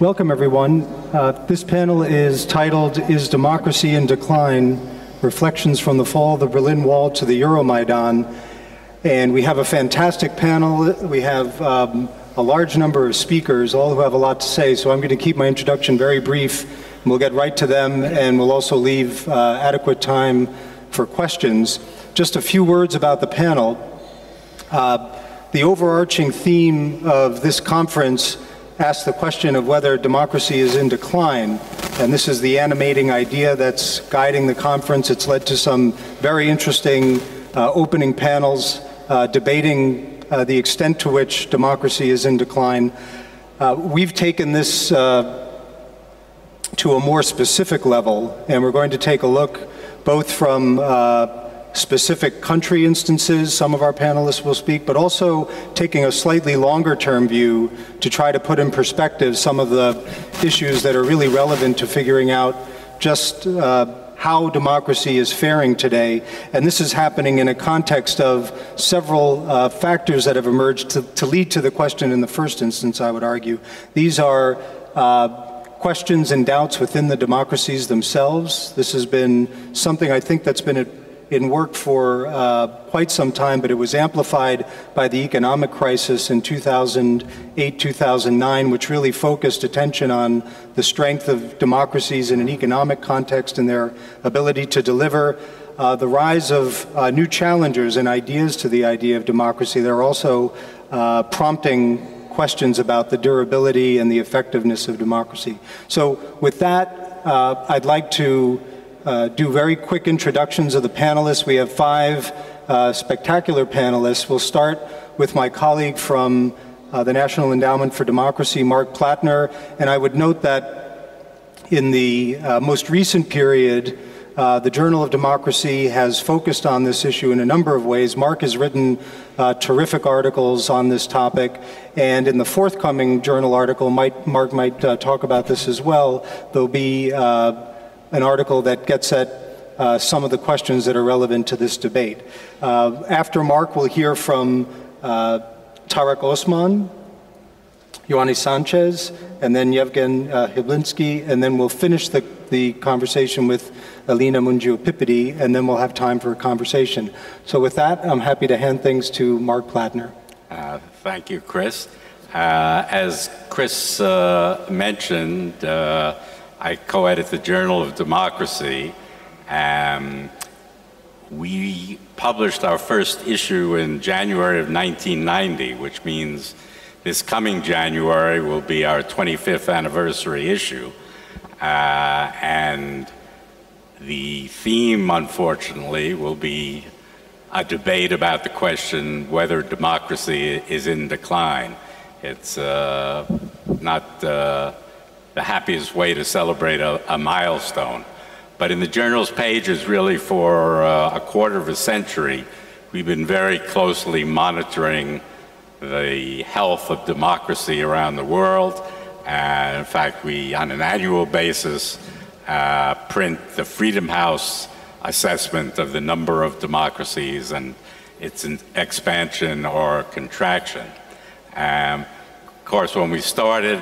Welcome, everyone. This panel is titled, "Is Democracy in Decline? Reflections from the Fall of the Berlin Wall to the Euromaidan." And we have a fantastic panel. We have a large number of speakers, all who have a lot to say, so I'm going to keep my introduction very brief. We'll get right to them, and we'll also leave adequate time for questions. Just a few words about the panel. The overarching theme of this conference asks the question of whether democracy is in decline. And this is the animating idea that's guiding the conference. It's led to some very interesting opening panels debating the extent to which democracy is in decline. We've taken this to a more specific level, and we're going to take a look both from specific country instances, some of our panelists will speak, but also taking a slightly longer term view to try to put in perspective some of the issues that are really relevant to figuring out just how democracy is faring today. And this is happening in a context of several factors that have emerged to lead to the question in the first instance, I would argue. These are questions and doubts within the democracies themselves. This has been something I think that's been in work for quite some time, but it was amplified by the economic crisis in 2008, 2009, which really focused attention on the strength of democracies in an economic context and their ability to deliver. The rise of new challengers and ideas to the idea of democracy. They're also prompting questions about the durability and the effectiveness of democracy. So with that, I'd like to do very quick introductions of the panelists. We have five spectacular panelists. We'll start with my colleague from the National Endowment for Democracy, Mark Plattner. And I would note that in the most recent period, the Journal of Democracy has focused on this issue in a number of ways. Mark has written terrific articles on this topic, and in the forthcoming journal article, Mark might talk about this as well. There'll be an article that gets at some of the questions that are relevant to this debate. After Mark, we'll hear from Tarek Osman, Ioannis Sanchez, and then Yevgen Hyblinski, and then we'll finish the conversation with Alina Mungiu-Pipidi, and then we'll have time for a conversation. So with that, I'm happy to hand things to Mark Plattner. Thank you, Chris. As Chris mentioned, I co-edit the Journal of Democracy. We published our first issue in January of 1990, which means this coming January will be our 25th anniversary issue. And the theme, unfortunately, will be a debate about the question whether democracy is in decline. It's not the happiest way to celebrate a milestone. But in the journal's pages, really for a quarter of a century, we've been very closely monitoring the health of democracy around the world. And in fact, we, on an annual basis, print the Freedom House assessment of the number of democracies and its expansion or contraction. Of course, when we started,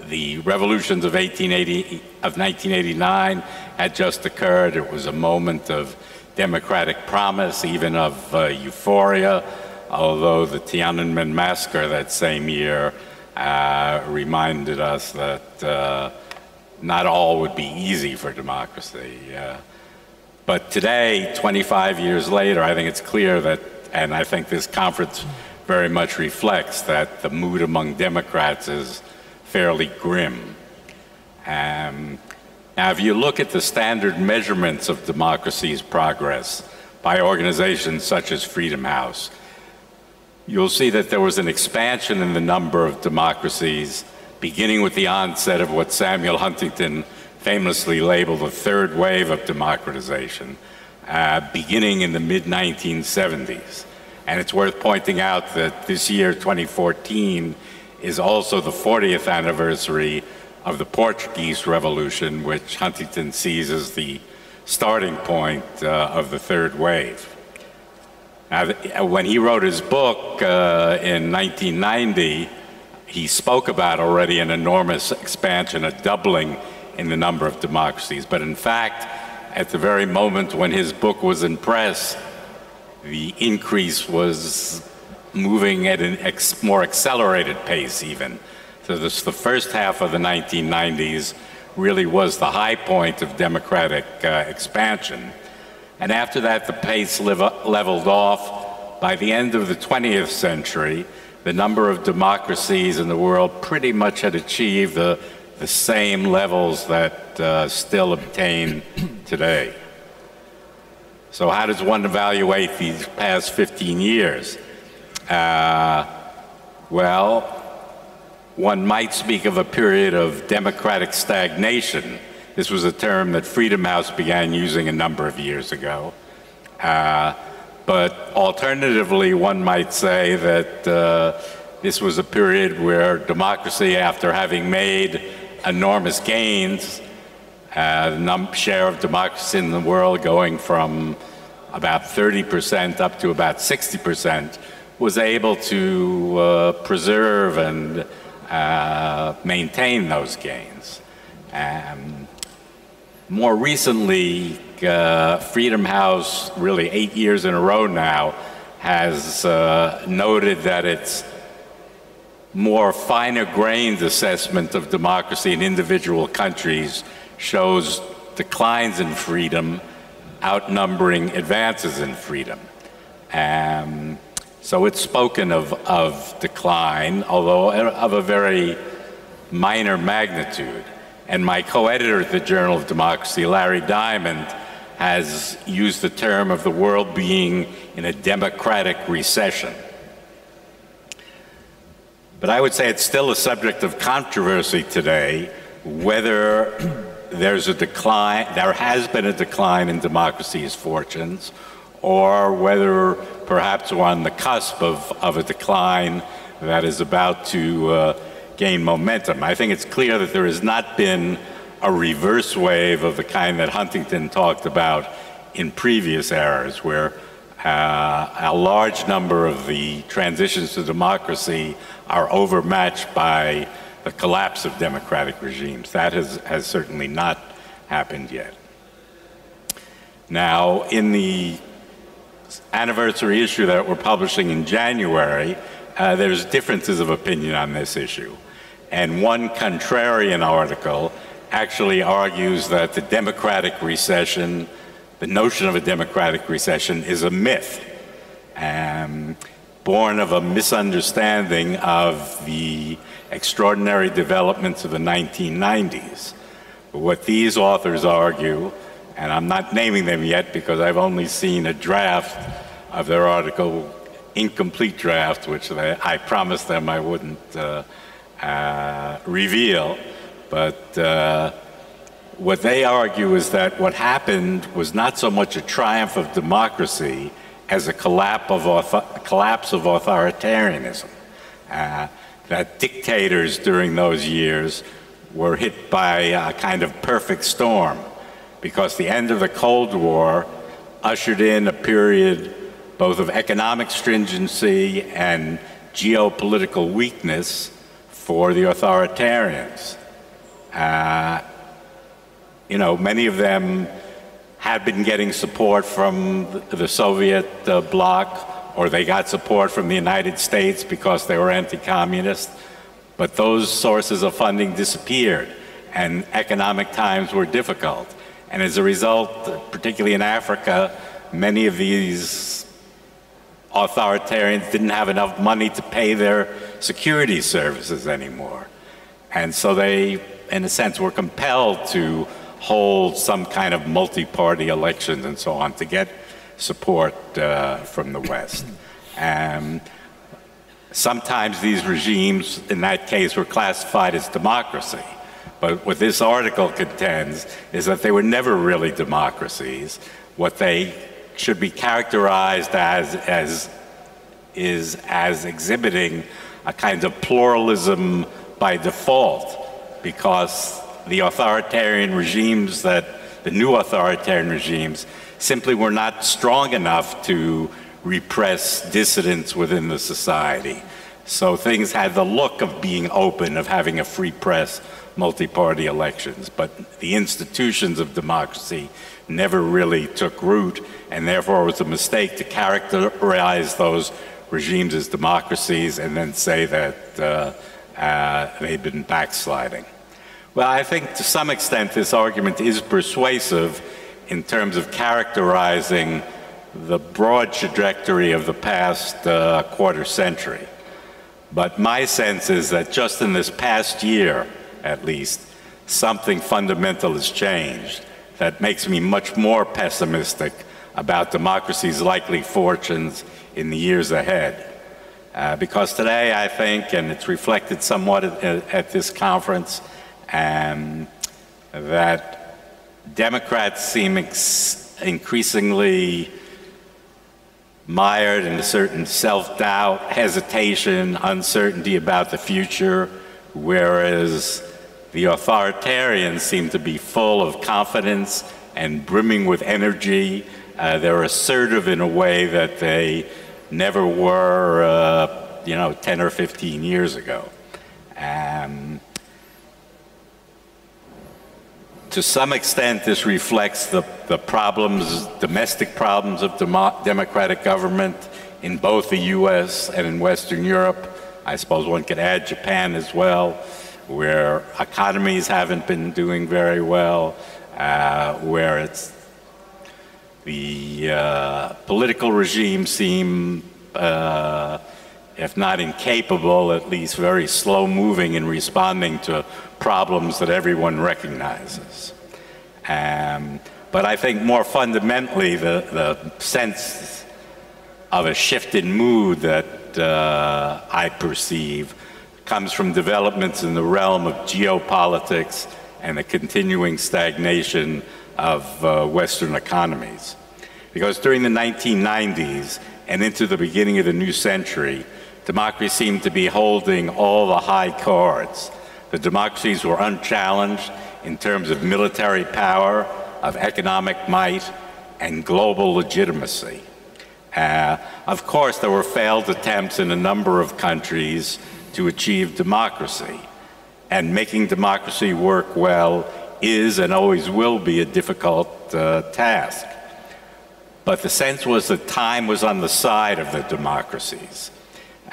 the revolutions of 1989 had just occurred. It was a moment of democratic promise, even of euphoria, although the Tiananmen massacre that same year reminded us that not all would be easy for democracy. But today, 25 years later, I think it's clear that, and I think this conference very much reflects that the mood among Democrats is fairly grim. Now, if you look at the standard measurements of democracy's progress by organizations such as Freedom House, you'll see that there was an expansion in the number of democracies, beginning with the onset of what Samuel Huntington famously labeled the third wave of democratization, beginning in the mid-1970s. And it's worth pointing out that this year, 2014, is also the 40th anniversary of the Portuguese Revolution, which Huntington sees as the starting point of the third wave. Now, when he wrote his book in 1990, he spoke about already an enormous expansion, a doubling in the number of democracies. But in fact, at the very moment when his book was in press, the increase was moving at a more accelerated pace even. So the first half of the 1990s really was the high point of democratic expansion. And after that, the pace leveled off. By the end of the 20th century, the number of democracies in the world pretty much had achieved the same levels that still obtain today. So how does one evaluate these past 15 years? Well, one might speak of a period of democratic stagnation. This was a term that Freedom House began using a number of years ago. But alternatively, one might say that this was a period where democracy, after having made enormous gains, the share of democracy in the world going from about 30% up to about 60%, was able to preserve and maintain those gains. More recently, Freedom House, really 8 years in a row now, has noted that its more finer-grained assessment of democracy in individual countries shows declines in freedom outnumbering advances in freedom. So it's spoken of decline, although of a very minor magnitude. And my co-editor at the Journal of Democracy, Larry Diamond, has used the term of the world being in a democratic recession. But I would say it's still a subject of controversy today whether there's a decline, there has been a decline in democracy's fortunes, or whether perhaps we're on the cusp of a decline that is about to gain momentum. I think it's clear that there has not been a reverse wave of the kind that Huntington talked about in previous eras, where a large number of the transitions to democracy are overmatched by the collapse of democratic regimes. That has certainly not happened yet. Now, in the anniversary issue that we're publishing in January, there's differences of opinion on this issue. And one contrarian article actually argues that the democratic recession, the notion of a democratic recession, is a myth, born of a misunderstanding of the extraordinary developments of the 1990s. But what these authors argue, and I'm not naming them yet because I've only seen a draft of their article, incomplete draft, which I promised them I wouldn't reveal. But what they argue is that what happened was not so much a triumph of democracy as a collapse of authoritarianism. That dictators during those years were hit by a kind of perfect storm, because the end of the Cold War ushered in a period both of economic stringency and geopolitical weakness for the authoritarians. You know, many of them had been getting support from the Soviet bloc, or they got support from the United States because they were anti-communist, but those sources of funding disappeared, and economic times were difficult. And as a result, particularly in Africa, many of these authoritarians didn't have enough money to pay their security services anymore. And so they, in a sense, were compelled to hold some kind of multi-party elections and so on to get support from the West. Sometimes these regimes, in that case, were classified as democracy. But what this article contends is that they were never really democracies. What they should be characterized as exhibiting a kind of pluralism by default, because the authoritarian regimes the new authoritarian regimes simply were not strong enough to repress dissidents within the society. So things had the look of being open, of having a free press, multi-party elections, but the institutions of democracy never really took root, and therefore it was a mistake to characterize those regimes as democracies and then say that they'd been backsliding. Well, I think to some extent this argument is persuasive in terms of characterizing the broad trajectory of the past quarter century. But my sense is that just in this past year, at least, something fundamental has changed that makes me much more pessimistic about democracy's likely fortunes in the years ahead. Because today, I think, and it's reflected somewhat at this conference, that Democrats seem increasingly mired in a certain self-doubt, hesitation, uncertainty about the future, whereas the authoritarians seem to be full of confidence and brimming with energy. They're assertive in a way that they never were, 10 or 15 years ago. To some extent, this reflects the problems, domestic problems of democratic government in both the US and in Western Europe. I suppose one could add Japan as well, where economies haven't been doing very well, where it's the political regime seem, if not incapable, at least very slow-moving in responding to problems that everyone recognizes. But I think more fundamentally, the sense of a shift in mood that I perceive comes from developments in the realm of geopolitics and the continuing stagnation of Western economies. Because during the 1990s and into the beginning of the new century, democracy seemed to be holding all the high cards. The democracies were unchallenged in terms of military power, of economic might, and global legitimacy. Of course, there were failed attempts in a number of countries to achieve democracy, and making democracy work well is and always will be a difficult task. But the sense was that time was on the side of the democracies,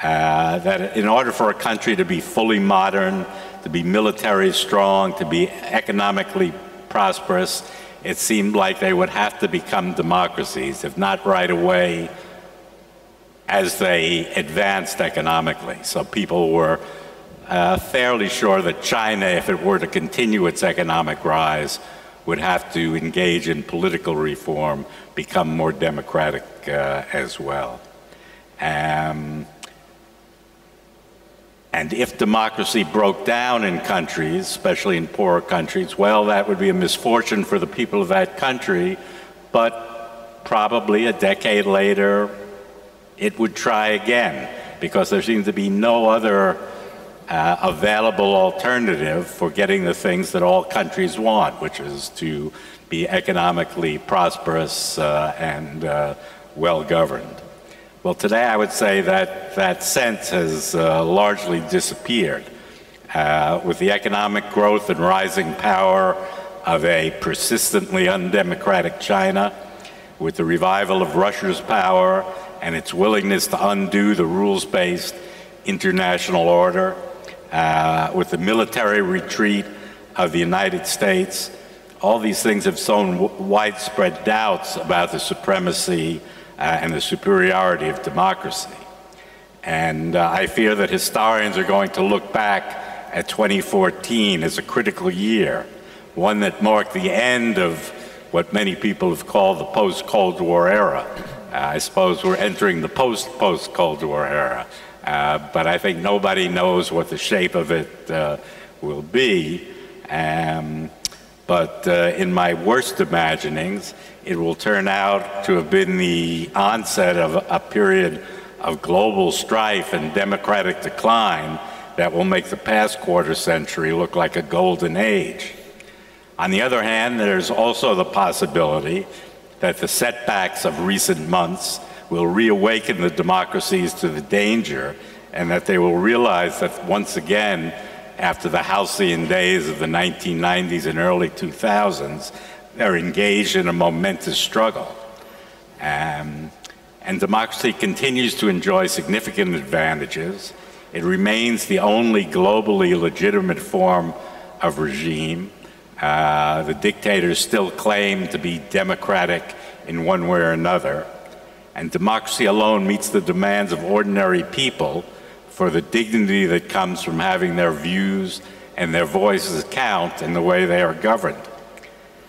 that in order for a country to be fully modern, to be military strong, to be economically prosperous, it seemed like they would have to become democracies, if not right away, as they advanced economically. So people were fairly sure that China, if it were to continue its economic rise, would have to engage in political reform, become more democratic as well. And if democracy broke down in countries, especially in poorer countries, well, that would be a misfortune for the people of that country, but probably a decade later, it would try again, because there seems to be no other available alternative for getting the things that all countries want, which is to be economically prosperous and well-governed. Well, today I would say that that sense has largely disappeared. With the economic growth and rising power of a persistently undemocratic China, with the revival of Russia's power and its willingness to undo the rules-based international order, with the military retreat of the United States, all these things have sown widespread doubts about the supremacy and the superiority of democracy. And I fear that historians are going to look back at 2014 as a critical year, one that marked the end of what many people have called the post-Cold War era. I suppose we're entering the post-Cold War era, but I think nobody knows what the shape of it will be. But in my worst imaginings, it will turn out to have been the onset of a period of global strife and democratic decline that will make the past quarter century look like a golden age. On the other hand, there's also the possibility that the setbacks of recent months will reawaken the democracies to the danger and that they will realize that once again, after the halcyon days of the 1990s and early 2000s, they're engaged in a momentous struggle. And democracy continues to enjoy significant advantages. It remains the only globally legitimate form of regime. The dictators still claim to be democratic in one way or another. And democracy alone meets the demands of ordinary people for the dignity that comes from having their views and their voices count in the way they are governed.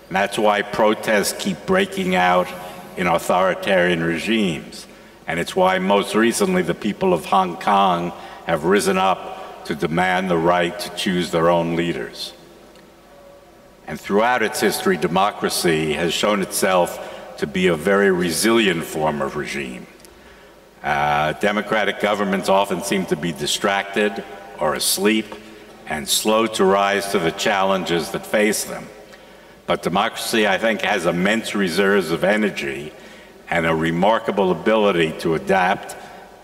And that's why protests keep breaking out in authoritarian regimes. And it's why most recently the people of Hong Kong have risen up to demand the right to choose their own leaders. And throughout its history, democracy has shown itself to be a very resilient form of regime. Democratic governments often seem to be distracted or asleep and slow to rise to the challenges that face them. But democracy, I think, has immense reserves of energy and a remarkable ability to adapt,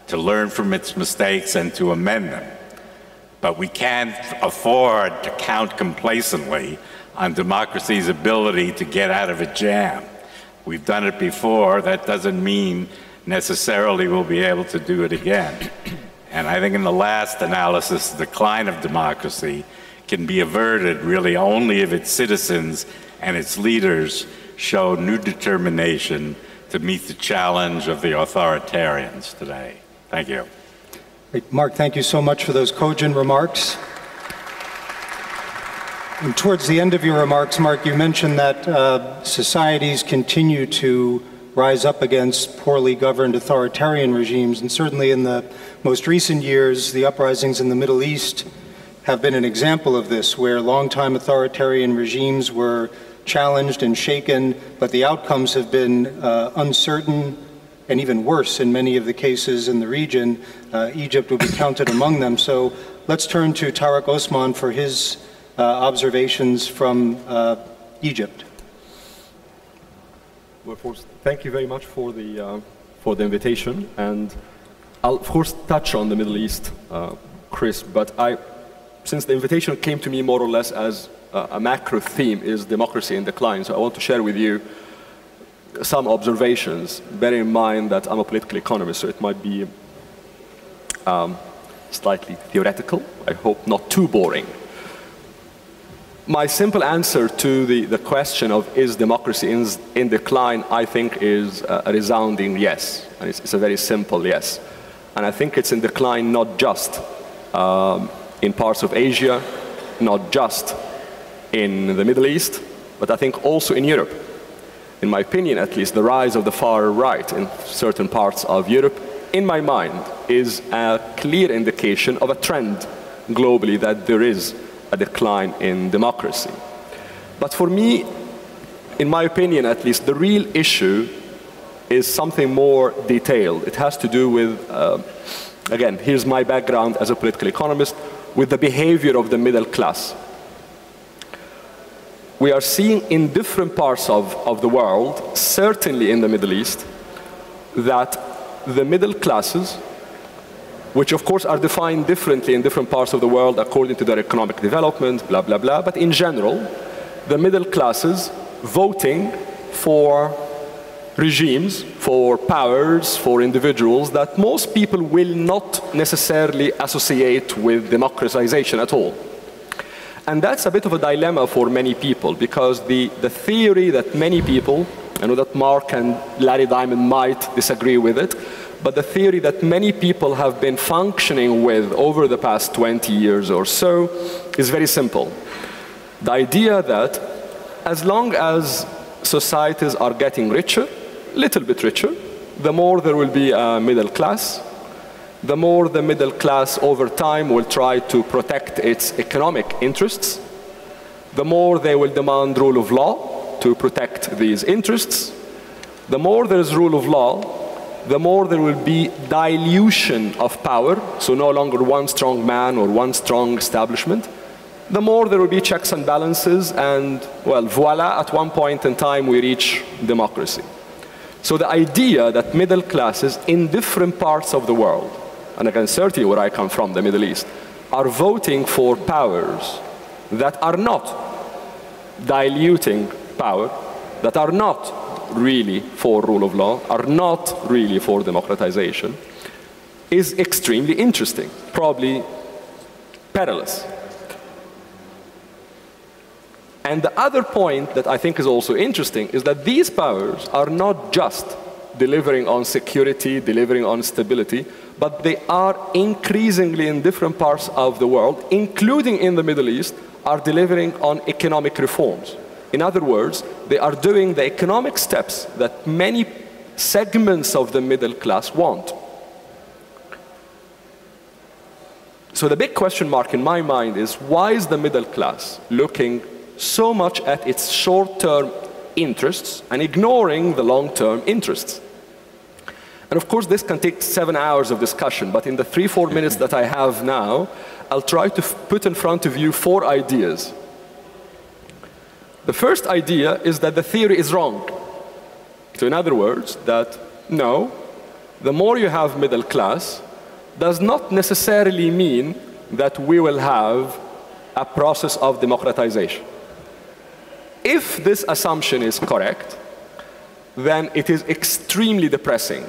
to learn from its mistakes, and to amend them. But we can't afford to count complacently on democracy's ability to get out of a jam. We've done it before. That doesn't mean necessarily we'll be able to do it again. And I think in the last analysis, the decline of democracy can be averted really only if its citizens and its leaders show new determination to meet the challenge of the authoritarians today. Thank you. Great. Mark, thank you so much for those cogent remarks. And towards the end of your remarks, Mark, you mentioned that societies continue to rise up against poorly governed authoritarian regimes, and certainly in the most recent years, the uprisings in the Middle East have been an example of this, where longtime authoritarian regimes were challenged and shaken, but the outcomes have been uncertain and even worse in many of the cases in the region. Egypt would be counted among them. So let's turn to Tarek Osman for his observations from Egypt. Well, first, thank you very much for the invitation, and I'll of course touch on the Middle East, Chris. But since the invitation came to me more or less as a macro theme, is democracy in decline. So I want to share with you some observations. Bear in mind that I'm a political economist, so it might be slightly theoretical. I hope not too boring. My simple answer to the question of is democracy in decline, I think, is a resounding yes. And it's a very simple yes. And I think it's in decline not just in parts of Asia, not just in the Middle East, but I think also in Europe. In my opinion, at least, the rise of the far right in certain parts of Europe, in my mind, is a clear indication of a trend globally that there is a decline in democracy. But for me, in my opinion at least, the real issue is something more detailed. It has to do with, again, here's my background as a political economist, with the behavior of the middle class. We are seeing in different parts of the world, certainly in the Middle East, that the middle classes, which of course are defined differently in different parts of the world according to their economic development, blah, blah, blah. But in general, the middle classes voting for regimes, for powers, for individuals that most people will not necessarily associate with democratization at all. And that's a bit of a dilemma for many people, because the theory that many people, I know that Mark and Larry Diamond might disagree with it, but the theory that many people have been functioning with over the past 20 years or so is very simple. The idea that as long as societies are getting richer, little bit richer, the more there will be a middle class, the more the middle class over time will try to protect its economic interests, the more they will demand rule of law to protect these interests, the more there is rule of law, the more there will be dilution of power, so no longer one strong man or one strong establishment, the more there will be checks and balances, and, well, voila, at one point in time we reach democracy. So the idea that middle classes in different parts of the world and again, certainly where I come from, the Middle East, are voting for powers that are not diluting power, that are not really for rule of law, are not really for democratization, is extremely interesting, probably perilous. And the other point that I think is also interesting is that these powers are not just delivering on security, delivering on stability, but they are increasingly in different parts of the world, including in the Middle East, are delivering on economic reforms. In other words, they are doing the economic steps that many segments of the middle class want. So the big question mark in my mind is, why is the middle class looking so much at its short-term interests and ignoring the long-term interests? And of course, this can take 7 hours of discussion, but in the 3-4 minutes that I have now, I'll try to put in front of you 4 ideas. The first idea is that the theory is wrong. So in other words, that no, the more you have middle class does not necessarily mean that we will have a process of democratization. If this assumption is correct, then it is extremely depressing,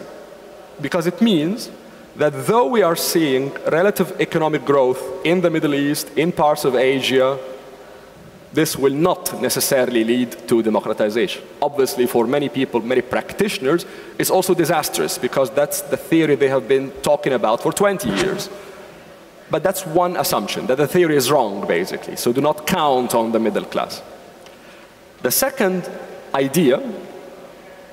because it means that though we are seeing relative economic growth in the Middle East, in parts of Asia, this will not necessarily lead to democratization. Obviously, for many people, many practitioners, it's also disastrous, because that's the theory they have been talking about for 20 years. But that's one assumption, that the theory is wrong, basically. So do not count on the middle class. The second idea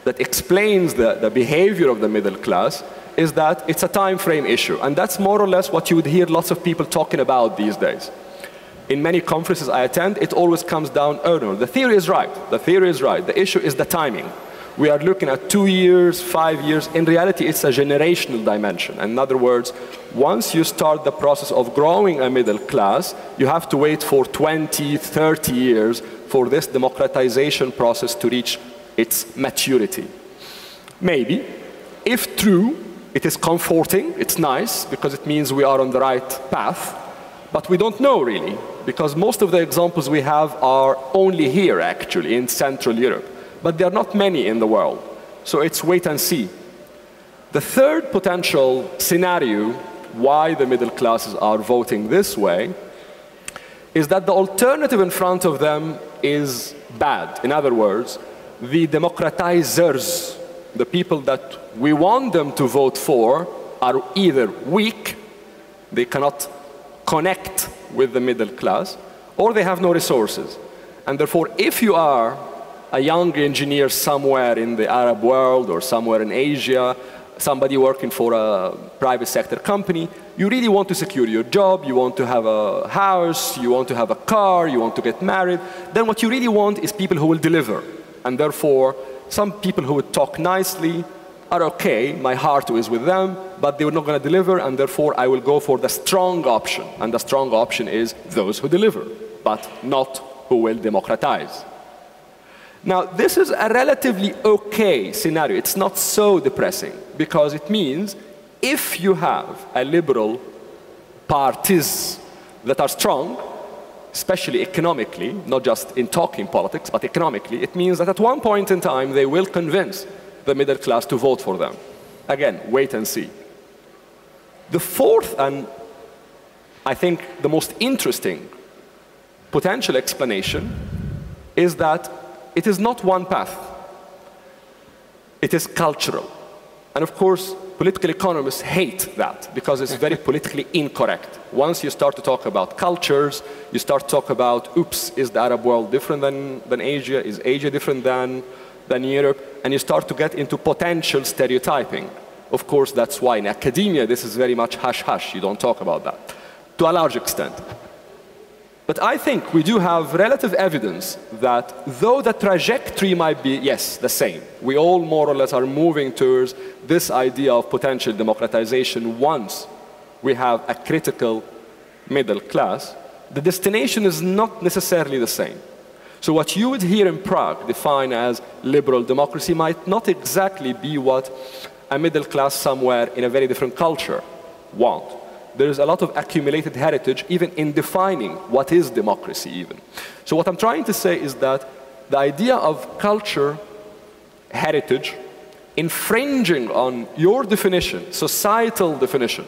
that explains the behavior of the middle class is that it's a time frame issue. And that's more or less what you would hear lots of people talking about these days. In many conferences I attend, it always comes down, oh no, the theory is right. The theory is right. The issue is the timing. We are looking at 2 years, 5 years. In reality, it's a generational dimension. In other words, once you start the process of growing a middle class, you have to wait for 20, 30 years for this democratization process to reach its maturity. Maybe, if true, it is comforting, it's nice, because it means we are on the right path, but we don't know really, because most of the examples we have are only here, actually, in Central Europe. But there are not many in the world, so it's wait and see. The third potential scenario why the middle classes are voting this way is that the alternative in front of them is bad. In other words, the democratizers, the people that we want them to vote for, are either weak, they cannot connect with the middle class, or they have no resources. And therefore, if you are a young engineer somewhere in the Arab world or somewhere in Asia, somebody working for a private sector company, you really want to secure your job, you want to have a house, you want to have a car, you want to get married, then what you really want is people who will deliver. And therefore, some people who would talk nicely are okay, my heart is with them, but they're not going to deliver, and therefore I will go for the strong option. And the strong option is those who deliver, but not who will democratize. Now, this is a relatively okay scenario. It's not so depressing, because it means if you have a liberal parties that are strong, especially economically, not just in talking politics, but economically, it means that at one point in time they will convince the middle class to vote for them. Again, wait and see. The fourth, and I think the most interesting potential explanation, is that it is not one path. It is cultural. And of course, political economists hate that, because it's very politically incorrect. Once you start to talk about cultures, you start to talk about, oops, is the Arab world different than Asia? Is Asia different than Europe? And you start to get into potential stereotyping. Of course, that's why in academia, this is very much hush-hush. You don't talk about that, to a large extent. But I think we do have relative evidence that though the trajectory might be, yes, the same, we all more or less are moving towards this idea of potential democratization once we have a critical middle class, the destination is not necessarily the same. So what you would hear in Prague define as liberal democracy might not exactly be what a middle class somewhere in a very different culture want. There is a lot of accumulated heritage even in defining what is democracy even. So what I'm trying to say is that the idea of culture, heritage, infringing on your definition, societal definition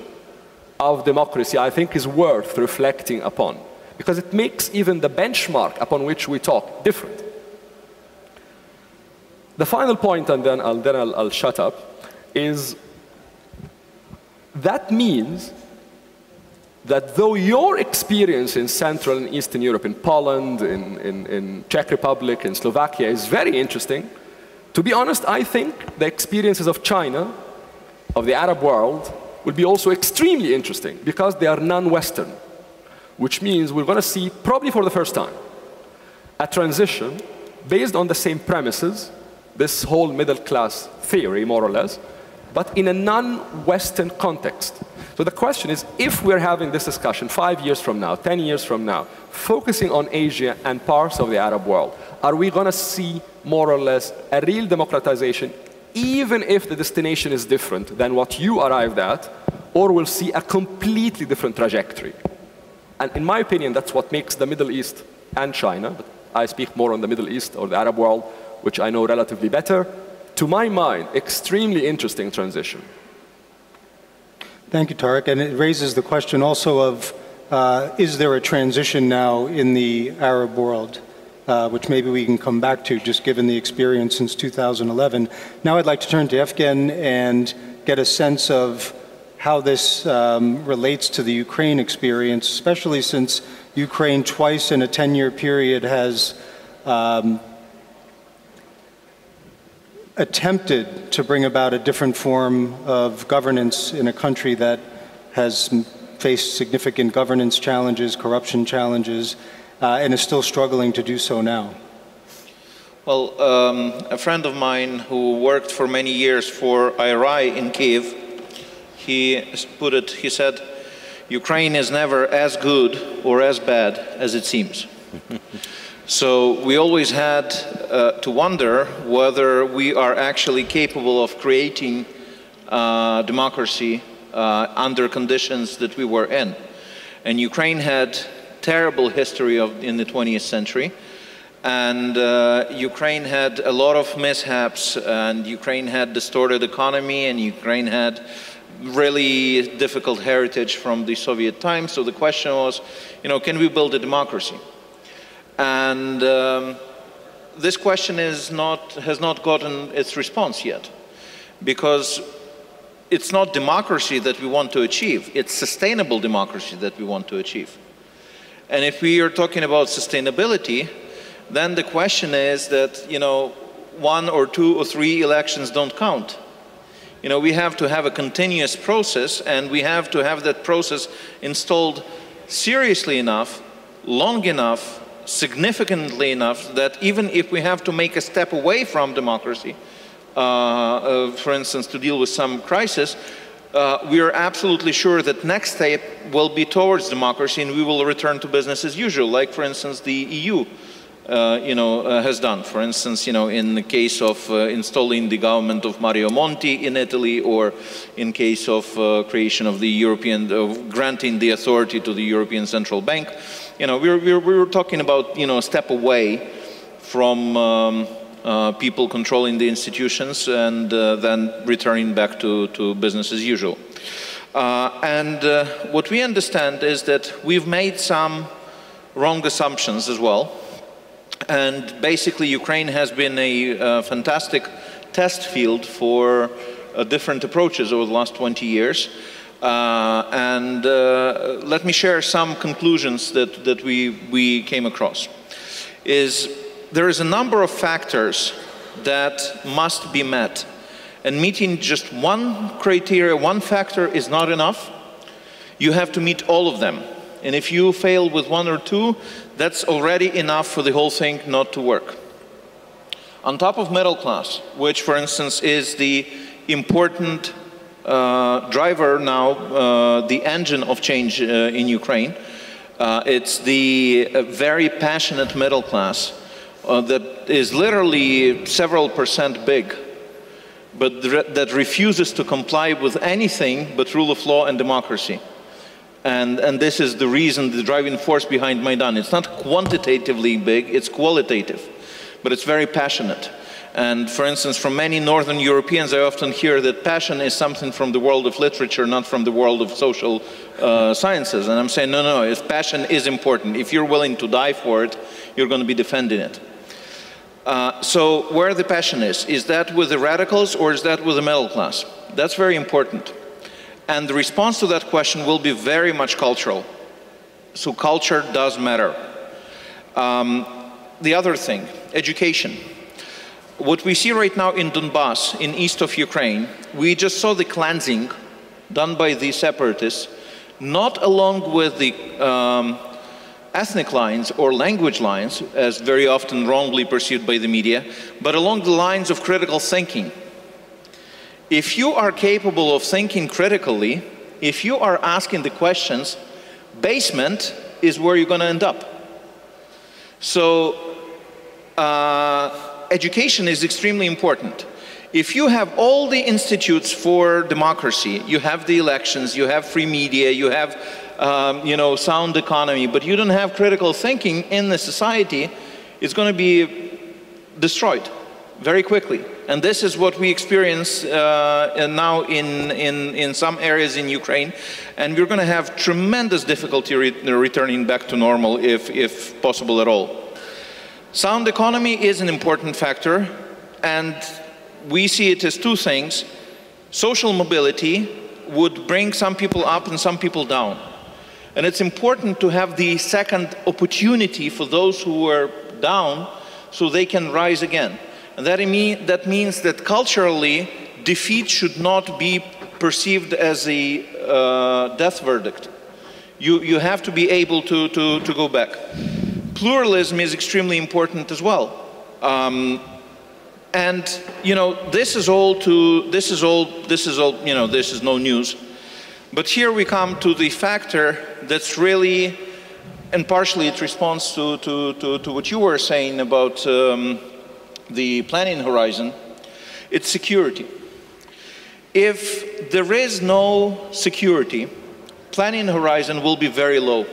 of democracy, I think is worth reflecting upon, because it makes even the benchmark upon which we talk different. The final point, and then I'll shut up, is that means that though your experience in Central and Eastern Europe, in Poland, in Czech Republic, in Slovakia is very interesting, to be honest, I think the experiences of China, of the Arab world, will be also extremely interesting because they are non-Western, which means we're going to see, probably for the first time, a transition based on the same premises, this whole middle-class theory, more or less, but in a non-Western context. So the question is, if we're having this discussion 5 years from now, 10 years from now, focusing on Asia and parts of the Arab world, are we going to see more or less a real democratization, even if the destination is different than what you arrived at, or we'll see a completely different trajectory? And in my opinion, that's what makes the Middle East and China, but I speak more on the Middle East or the Arab world, which I know relatively better, to my mind, extremely interesting transition. Thank you, Tariq. And it raises the question also of, is there a transition now in the Arab world, which maybe we can come back to, just given the experience since 2011. Now I'd like to turn to Evgen and get a sense of how this relates to the Ukraine experience, especially since Ukraine twice in a 10-year period has attempted to bring about a different form of governance in a country that has faced significant governance challenges, corruption challenges, and is still struggling to do so now. Well, a friend of mine who worked for many years for IRI in Kiev, he said, Ukraine is never as good or as bad as it seems. So we always had to wonder whether we are actually capable of creating democracy under conditions that we were in. And Ukraine had terrible history in the 20th century. And Ukraine had a lot of mishaps, and Ukraine had distorted economy, and Ukraine had really difficult heritage from the Soviet times. So the question was, can we build a democracy? And this question has not gotten its response yet, because it's not democracy that we want to achieve, it's sustainable democracy that we want to achieve. And if we are talking about sustainability, then the question is that, 1 or 2 or 3 elections don't count. We have to have a continuous process, and we have to have that process installed seriously enough, long enough, significantly enough that even if we have to make a step away from democracy, for instance, to deal with some crisis, we are absolutely sure that next step will be towards democracy and we will return to business as usual, like, for instance, the EU has done. For instance, in the case of installing the government of Mario Monti in Italy, or in case of creation of the granting the authority to the European Central Bank. We were talking about, a step away from people controlling the institutions and then returning back to business as usual. What we understand is that we've made some wrong assumptions as well. And basically, Ukraine has been a fantastic test field for different approaches over the last 20 years. Let me share some conclusions that we came across. There is a number of factors that must be met. And meeting just one criteria, one factor is not enough. You have to meet all of them. And if you fail with 1 or 2, that's already enough for the whole thing not to work. On top of middle class, which, for instance, is the important driver now, the engine of change in Ukraine, it's the very passionate middle class that is literally several % big, but that refuses to comply with anything but rule of law and democracy. And this is the reason, the driving force behind Maidan. It's not quantitatively big, it's qualitative, but it's very passionate. And for instance, from many Northern Europeans, I often hear that passion is something from the world of literature, not from the world of social sciences. And I'm saying, no, passion is important. If you're willing to die for it, you're going to be defending it. So where the passion is that with the radicals or is that with the middle class? That's very important. And the response to that question will be very much cultural. So culture does matter. The other thing, education. What we see right now in Donbass, in east of Ukraine, we just saw the cleansing done by the separatists, not along with the ethnic lines or language lines, as very often wrongly perceived by the media, but along the lines of critical thinking. If you are capable of thinking critically, if you are asking the questions, basement is where you're going to end up. So education is extremely important. If you have all the institutes for democracy, you have the elections, you have free media, you have sound economy, but you don't have critical thinking in the society, it's going to be destroyed very quickly. And this is what we experience now in some areas in Ukraine. And we're going to have tremendous difficulty returning back to normal if possible at all. Sound economy is an important factor, and we see it as two things. Social mobility would bring some people up and some people down. And it's important to have the second opportunity for those who are down so they can rise again. And that means that culturally, defeat should not be perceived as a death verdict. You have to be able to go back. Pluralism is extremely important as well. And this is no news. But here we come to the factor that's really, and partially it responds to what you were saying about the planning horizon, it's security. If there is no security, planning horizon will be very low.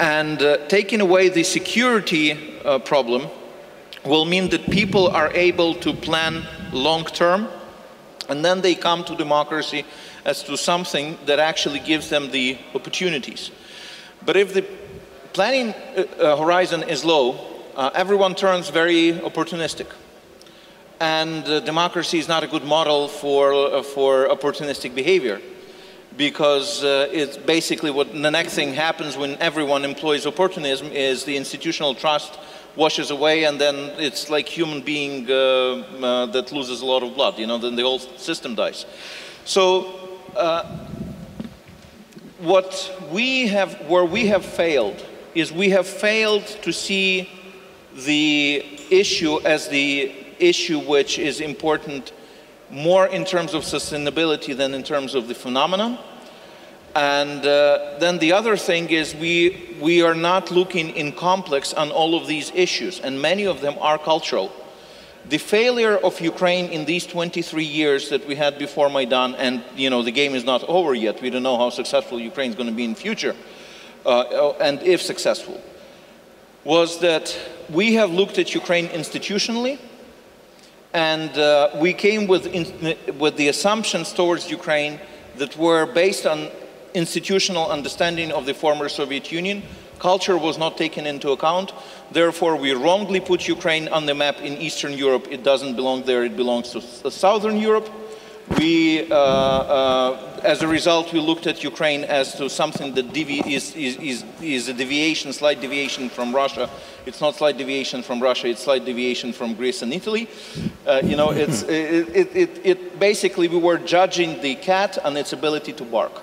And taking away the security problem will mean that people are able to plan long term, and then they come to democracy as to something that actually gives them the opportunities. But if the planning horizon is low, everyone turns very opportunistic. And democracy is not a good model for opportunistic behavior, because it's basically what the next thing happens when everyone employs opportunism is the institutional trust washes away, and then it's like human being that loses a lot of blood, then the whole system dies. So where we have failed is we have failed to see the issue as the issue which is important more in terms of sustainability than in terms of the phenomenon. And then the other thing is we are not looking in complex on all of these issues, and many of them are cultural. The failure of Ukraine in these 23 years that we had before Maidan, and the game is not over yet, we don't know how successful Ukraine is going to be in future, and if successful, was that we have looked at Ukraine institutionally, and we came with the assumptions towards Ukraine that were based on institutional understanding of the former Soviet Union. Culture was not taken into account. Therefore, we wrongly put Ukraine on the map in Eastern Europe. It doesn't belong there. It belongs to Southern Europe. As a result, we looked at Ukraine as to something that is a deviation, slight deviation from Russia. It's not slight deviation from Russia. It's slight deviation from Greece and Italy. Basically, we were judging the cat on its ability to bark.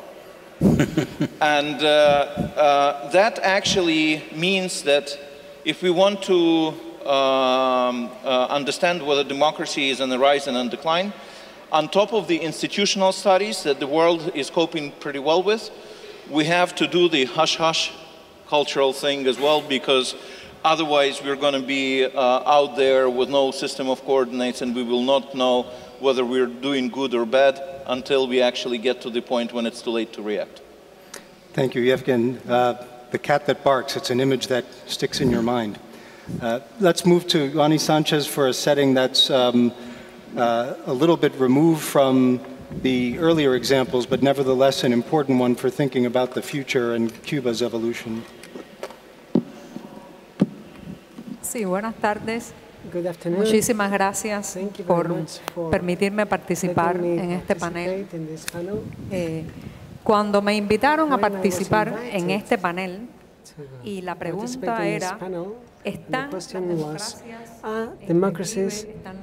And that actually means that if we want to understand whether democracy is on the rise and on decline, on top of the institutional studies that the world is coping pretty well with, we have to do the hush-hush cultural thing as well, because Otherwise, we're going to be out there with no system of coordinates, and we will not know whether we're doing good or bad until we actually get to the point when it's too late to react. Thank you, Yevgen. The cat that barks, it's an image that sticks in your mind. Let's move to Juani Sanchez for a setting that's a little bit removed from the earlier examples, but nevertheless an important one for thinking about the future and Cuba's evolution. Sí, buenas tardes. Good afternoon. Muchísimas gracias Thank you very por much for permitirme participar letting me en este panel. participate in this panel. Cuando me invitaron a When I was participar invited en este panel, y la participate pregunta in this era, panel, ¿están the question las was, democracias are en democracies declive? ¿Están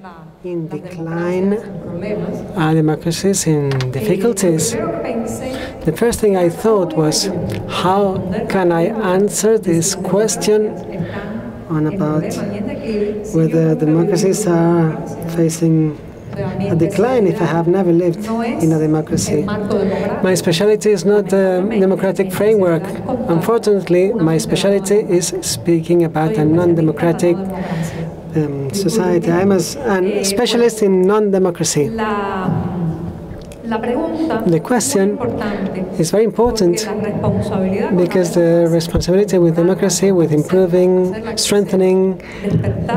in las decline? democracias en problemas? Are democracies in difficulties? Lo primero que pensé The first thing I thought was, how can I answer this question on about whether democracies are facing a decline if I have never lived in a democracy? My specialty is not the democratic framework. Unfortunately, my specialty is speaking about a non-democratic society. I'm a specialist in non-democracy. The question is very important because the responsibility with democracy, with improving, strengthening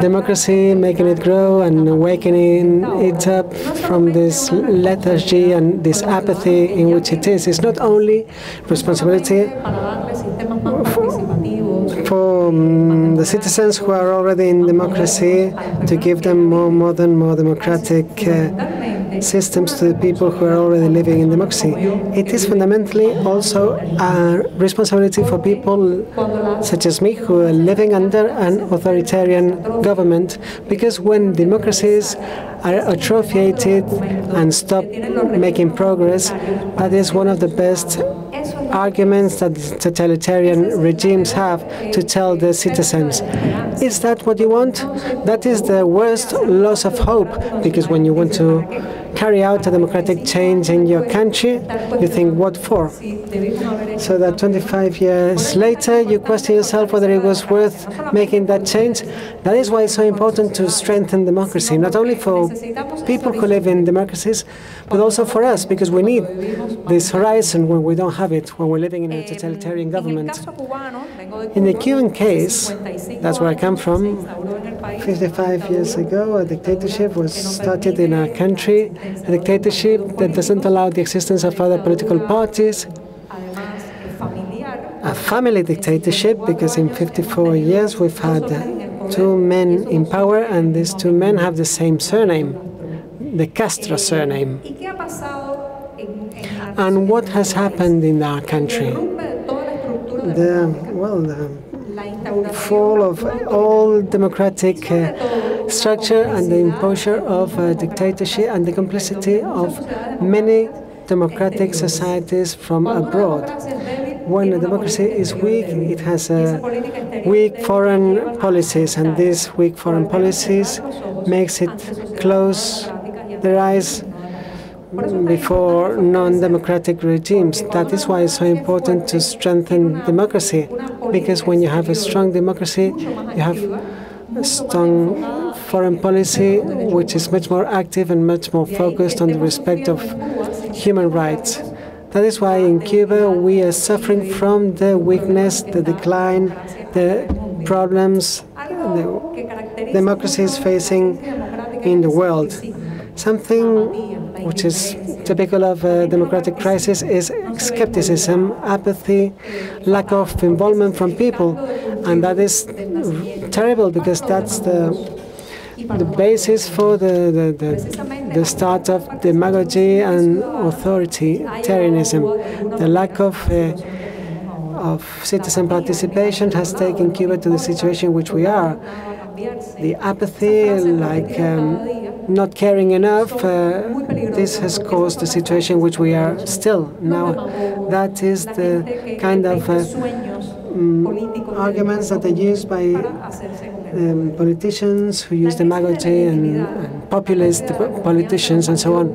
democracy, making it grow and awakening it up from this lethargy and this apathy in which it is not only responsibility for the citizens who are already in democracy to give them more modern, more democratic systems to the people who are already living in democracy. It is fundamentally also a responsibility for people such as me who are living under an authoritarian government, because when democracies are atrophiated and stop making progress, that is one of the best arguments that totalitarian regimes have to tell their citizens. Is that what you want? That is the worst loss of hope, because when you want to carry out a democratic change in your country, you think, what for? So that 25 years later, you question yourself whether it was worth making that change. That is why it's so important to strengthen democracy, not only for people who live in democracies, but also for us, because we need this horizon when we don't have it, when we're living in a totalitarian government. In the Cuban case, that's where I come from, 55 years ago, a dictatorship was started in our country, a dictatorship that doesn't allow the existence of other political parties, a family dictatorship, because in 54 years we've had two men in power, and these two men have the same surname, the Castro surname. And what has happened in our country? The fall of all democratic structure and the imposure of dictatorship and the complicity of many democratic societies from abroad. When a democracy is weak, it has weak foreign policies, and these weak foreign policies makes it close their eyes before non-democratic regimes. That is why it's so important to strengthen democracy, because when you have a strong democracy, you have a strong foreign policy which is much more active and much more focused on the respect of human rights. That is why in Cuba we are suffering from the weakness, the decline, the problems the democracy is facing in the world. Something which is typical of a democratic crisis is skepticism, apathy, lack of involvement from people, and that is terrible, because that's the basis for the start of demagogy and authoritarianism. The lack of citizen participation has taken Cuba to the situation which we are. The apathy, like not caring enough, this has caused the situation which we are still now. That is the kind of arguments that are used by politicians who use demagogy and populist politicians and so on.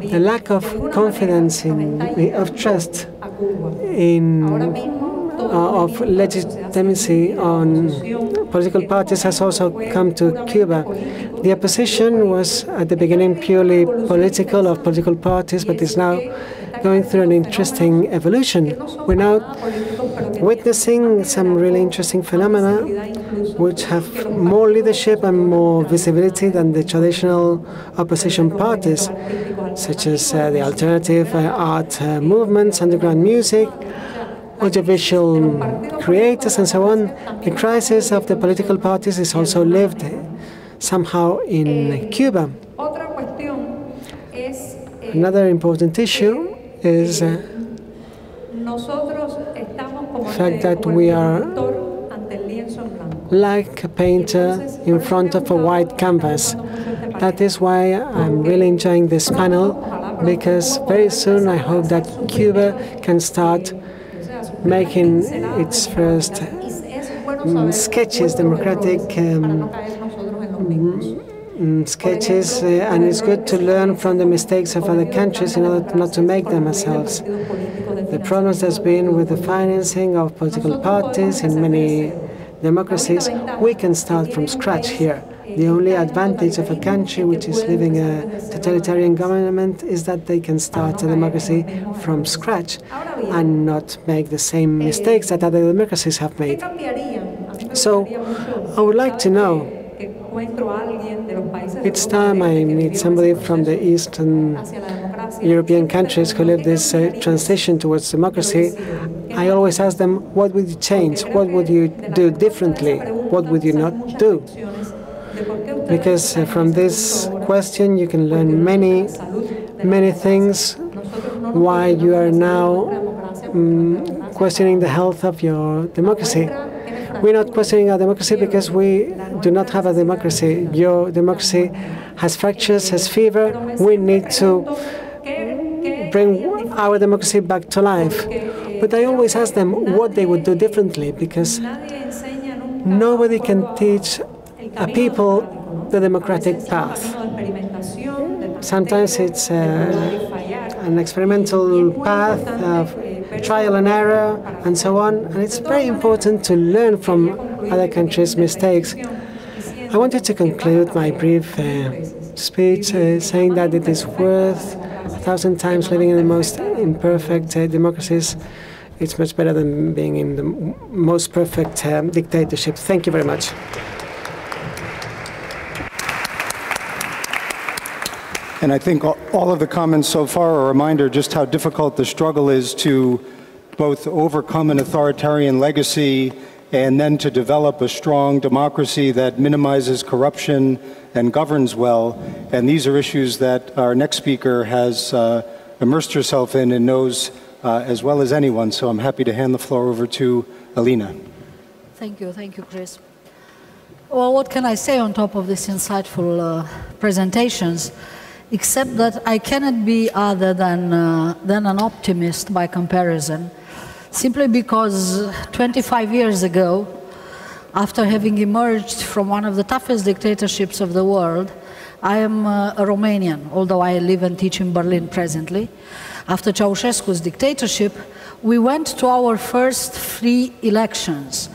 The lack of confidence of trust in of legitimacy on political parties has also come to Cuba. The opposition was at the beginning purely political, of political parties, but is now going through an interesting evolution. We're now witnessing some really interesting phenomena which have more leadership and more visibility than the traditional opposition parties, such as the alternative art movements, underground music, audiovisual creators, and so on. The crisis of the political parties is also lived somehow in Cuba. Another important issue is the fact that we are like a painter in front of a white canvas. That is why I'm really enjoying this panel, because very soon I hope that Cuba can start making its first sketches, democratic sketches, and it's good to learn from the mistakes of other countries in order not to make them ourselves. The problems there's been with the financing of political parties in many democracies, we can start from scratch here. The only advantage of a country which is living a totalitarian government is that they can start a democracy from scratch and not make the same mistakes that other democracies have made. So I would like to know, each time I meet somebody from the Eastern European countries who live this transition towards democracy, I always ask them, what would you change? What would you do differently? What would you not do? Because from this question you can learn many things, why you are now questioning the health of your democracy. We're not questioning our democracy because we do not have a democracy. Your democracy has fractures, has fever. We need to bring our democracy back to life. But I always ask them what they would do differently, because nobody can teach a people the democratic path. Sometimes it's an experimental path of trial and error and so on, and it's very important to learn from other countries' mistakes. I wanted to conclude my brief speech saying that it is worth 1,000 times living in the most imperfect democracies. It's much better than being in the most perfect dictatorship. Thank you very much. And I think all of the comments so far are a reminder just how difficult the struggle is to both overcome an authoritarian legacy and then to develop a strong democracy that minimizes corruption and governs well. And these are issues that our next speaker has immersed herself in and knows as well as anyone. So I'm happy to hand the floor over to Alina. Thank you, Chris. Well, what can I say on top of these insightful presentations? Except that I cannot be other than an optimist by comparison, simply because 25 years ago, after having emerged from one of the toughest dictatorships of the world, I am a Romanian, although I live and teach in Berlin presently. After Ceausescu's dictatorship, we went to our first free elections.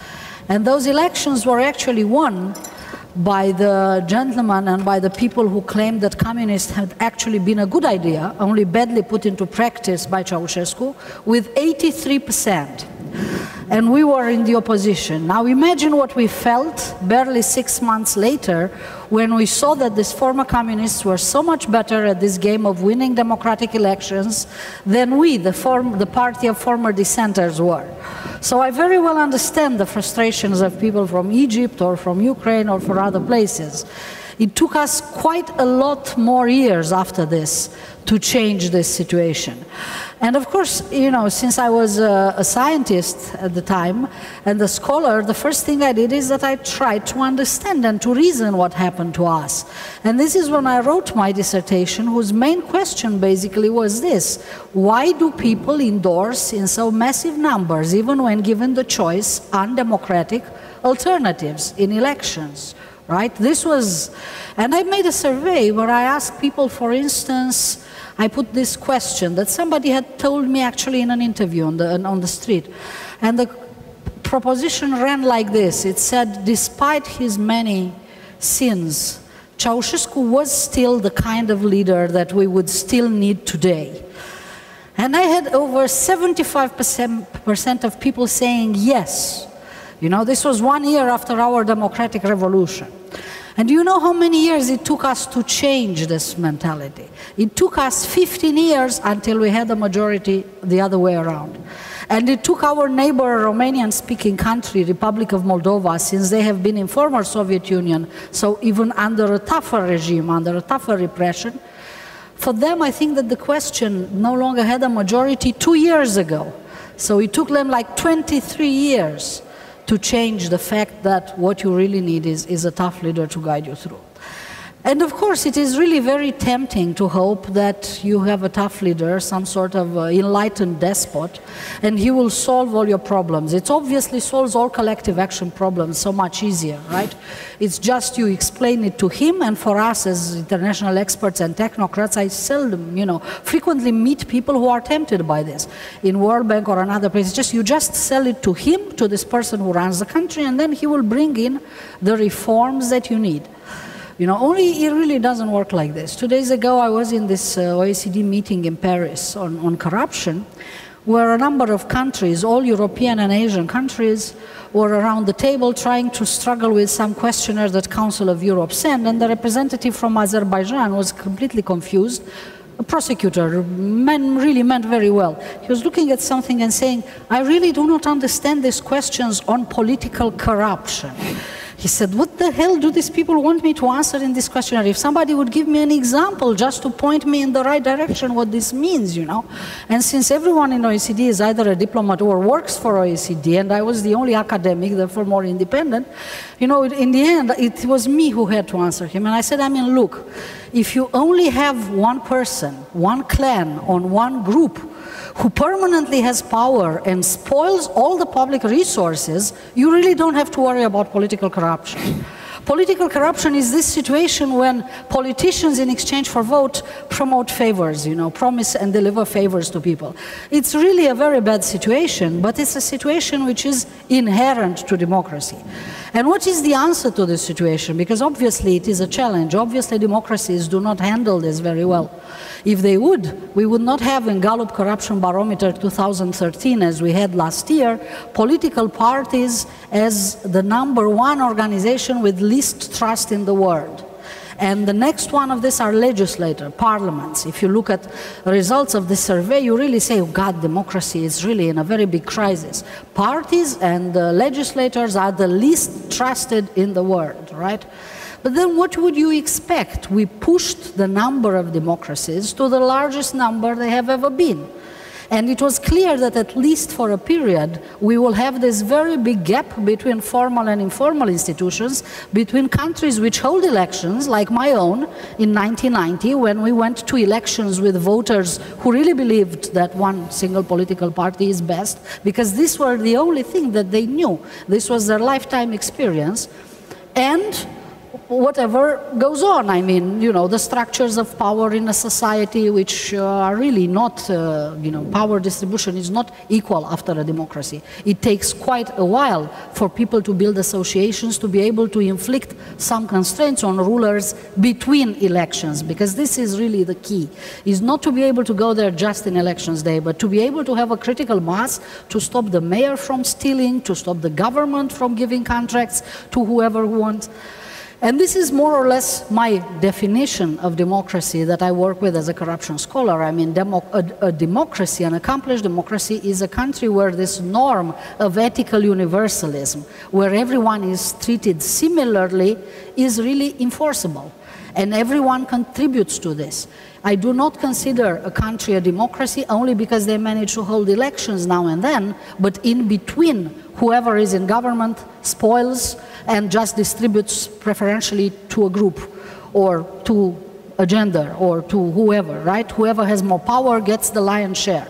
And those elections were actually won by the gentlemen and by the people who claimed that communists had actually been a good idea, only badly put into practice by Ceausescu, with 83%. And we were in the opposition. Now imagine what we felt barely 6 months later when we saw that these former communists were so much better at this game of winning democratic elections than we, the party of former dissenters, were. So I very well understand the frustrations of people from Egypt or from Ukraine or from other places. It took us quite a lot more years after this to change this situation. And of course, you know, since I was a scientist at the time and a scholar, the first thing I did is that I tried to understand and to reason what happened to us. And this is when I wrote my dissertation, whose main question basically was this: why do people endorse in so massive numbers, even when given the choice, undemocratic alternatives in elections? Right? This was, and I made a survey where I asked people, for instance, I put this question that somebody had told me actually in an interview on the street. And the proposition ran like this. It said, despite his many sins, Ceausescu was still the kind of leader that we would still need today. And I had over 75% of people saying yes. You know, this was 1 year after our democratic revolution. And do you know how many years it took us to change this mentality? It took us 15 years until we had a majority the other way around. And it took our neighbor, Romanian-speaking country, Republic of Moldova, since they have been in former Soviet Union, so even under a tougher regime, under a tougher repression, for them, I think that the question no longer had a majority 2 years ago. So it took them like 23 years to change the fact that what you really need is a tough leader to guide you through. And of course, it is really very tempting to hope that you have a tough leader, some sort of enlightened despot, and he will solve all your problems. It obviously solves all collective action problems so much easier, right? It's just you explain it to him, and for us as international experts and technocrats, I seldom, frequently meet people who are tempted by this. In World Bank or another place, you just sell it to him, to this person who runs the country, and then he will bring in the reforms that you need. Only it really doesn't work like this. 2 days ago, I was in this OECD meeting in Paris on corruption, where a number of countries, all European and Asian countries, were around the table trying to struggle with some questionnaire that Council of Europe sent, and the representative from Azerbaijan was completely confused. A prosecutor, really meant very well. He was looking at something and saying, I really do not understand these questions on political corruption. He said, what the hell do these people want me to answer in this questionnaire? If somebody would give me an example just to point me in the right direction what this means, And since everyone in OECD is either a diplomat or works for OECD, and I was the only academic, therefore more independent, in the end, it was me who had to answer him. And I said, look, if you only have one person, one clan, on one group, who permanently has power and spoils all the public resources, you really don't have to worry about political corruption. Political corruption is this situation when politicians, in exchange for vote, promote favors, promise and deliver favors to people. It's really a very bad situation, but it's a situation which is inherent to democracy. And what is the answer to this situation? Because obviously it is a challenge. Obviously democracies do not handle this very well. If they would, we would not have in Gallup Corruption Barometer 2013, as we had last year, political parties as the #1 organization with least trust in the world. And the next one of this are legislators, parliaments. If you look at the results of this survey, you really say, oh God, democracy is really in a very big crisis. Parties and legislators are the least trusted in the world, right? But then what would you expect? We pushed the number of democracies to the largest number they have ever been. And it was clear that at least for a period, we will have this very big gap between formal and informal institutions, between countries which hold elections, like my own, in 1990, when we went to elections with voters who really believed that one single political party is best, because these were the only thing that they knew. This was their lifetime experience. And whatever goes on. The structures of power in a society which are really not, power distribution is not equal after a democracy. It takes quite a while for people to build associations, to be able to inflict some constraints on rulers between elections, because this is really the key, is not to be able to go there just in elections day, but to be able to have a critical mass to stop the mayor from stealing, to stop the government from giving contracts to whoever wants. And this is more or less my definition of democracy that I work with as a corruption scholar. A democracy, an accomplished democracy, is a country where this norm of ethical universalism, where everyone is treated similarly, is really enforceable. And everyone contributes to this. I do not consider a country a democracy only because they manage to hold elections now and then, but in between, whoever is in government spoils and just distributes preferentially to a group or to a gender or to whoever, right? Whoever has more power gets the lion's share.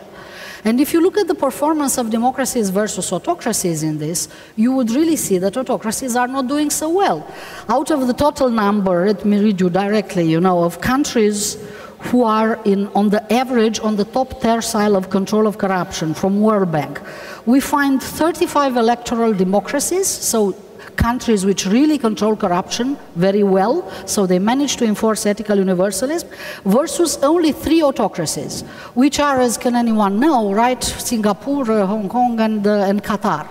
And if you look at the performance of democracies versus autocracies in this, you would really see that autocracies are not doing so well. Out of the total number, let me read you directly, of countries who are on the average on the top tercile of control of corruption from World Bank. We find 35 electoral democracies, so countries which really control corruption very well, so they manage to enforce ethical universalism, versus only 3 autocracies, which are, as can anyone know, right, Singapore, Hong Kong, and Qatar.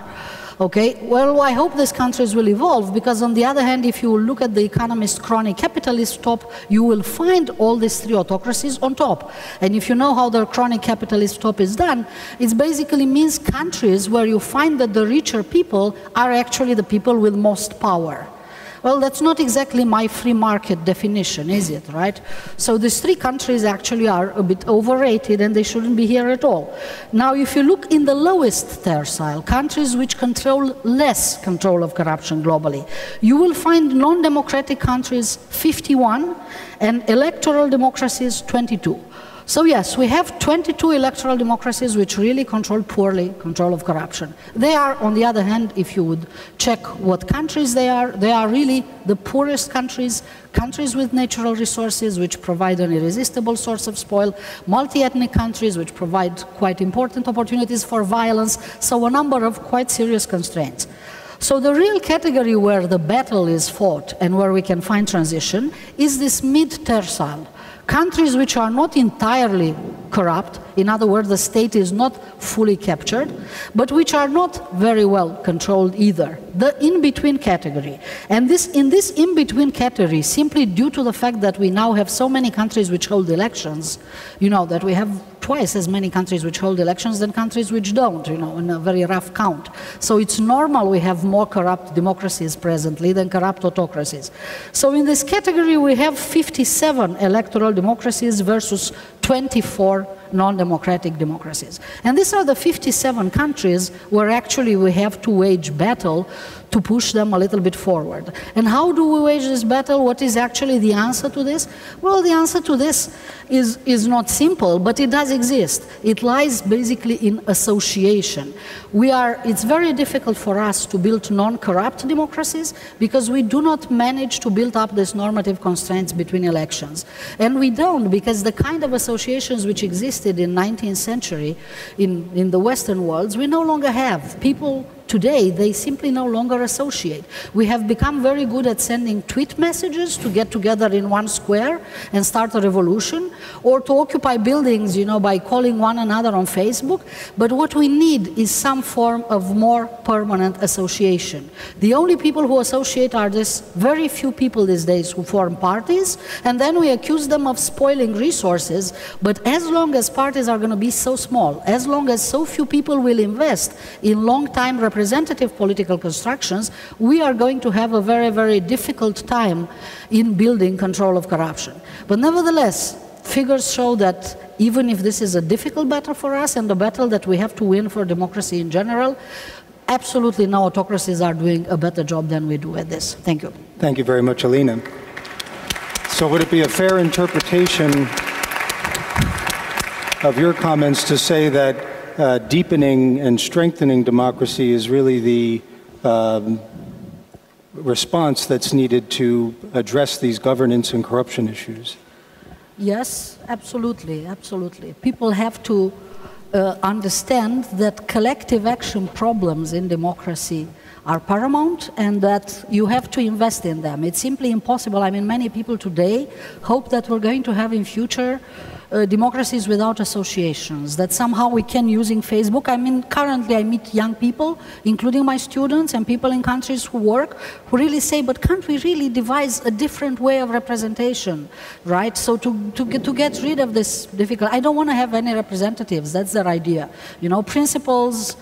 Okay, well, I hope these countries will evolve, because on the other hand, if you look at the Economist crony capitalist top, you will find all these 3 autocracies on top. And if you know how the crony capitalist top is done, it basically means countries where you find that the richer people are actually the people with most power. Well, that's not exactly my free market definition, is it, right? So these 3 countries actually are a bit overrated and they shouldn't be here at all. Now, if you look in the lowest tercile, countries which control less control of corruption globally, you will find non-democratic countries 51 and electoral democracies 22. So yes, we have 22 electoral democracies which really control poorly control of corruption. They are, on the other hand, if you would check what countries they are really the poorest countries, countries with natural resources which provide an irresistible source of spoil, multi-ethnic countries which provide quite important opportunities for violence, so a number of quite serious constraints. So the real category where the battle is fought and where we can find transition is this mid-tercile. Countries which are not entirely corrupt, in other words, the state is not fully captured, but which are not very well controlled either, the in-between category. And in this in-between category, simply due to the fact that we now have so many countries which hold elections, you know, that we have twice as many countries which hold elections than countries which don't, you know, in a very rough count. So it's normal we have more corrupt democracies presently than corrupt autocracies. So in this category we have 57 electoral democracies versus 24 non-democratic democracies. And these are the 57 countries where actually we have to wage battle to push them a little bit forward. And how do we wage this battle? What is actually the answer to this? Well, the answer to this is not simple, but it does exist. It lies basically in association. It's very difficult for us to build non-corrupt democracies because we do not manage to build up these normative constraints between elections. And we don't, because the kind of associations which existed in 19th century in the Western worlds, we no longer have. People today, they simply no longer associate. We have become very good at sending tweet messages to get together in one square and start a revolution, or to occupy buildings, you know, by calling one another on Facebook. But what we need is some form of more permanent association. The only people who associate are this very few people these days who form parties, and then we accuse them of spoiling resources. But as long as parties are going to be so small, as long as so few people will invest in long-time representative political constructions, we are going to have a very, very difficult time in building control of corruption. But nevertheless, figures show that even if this is a difficult battle for us and a battle that we have to win for democracy in general, absolutely no autocracies are doing a better job than we do at this. Thank you. Thank you very much, Alina. So would it be a fair interpretation of your comments to say that deepening and strengthening democracy is really the response that's needed to address these governance and corruption issues? Yes, absolutely, absolutely. People have to understand that collective action problems in democracy are paramount and that you have to invest in them. It's simply impossible. I mean, many people today hope that we're going to have in future democracies without associations, that somehow we can, using Facebook. I mean, currently I meet young people, including my students and people in countries who work, who really say, but can't we really devise a different way of representation, right? So to get rid of this difficult, I don't want to have any representatives, that's their idea. You know, principals,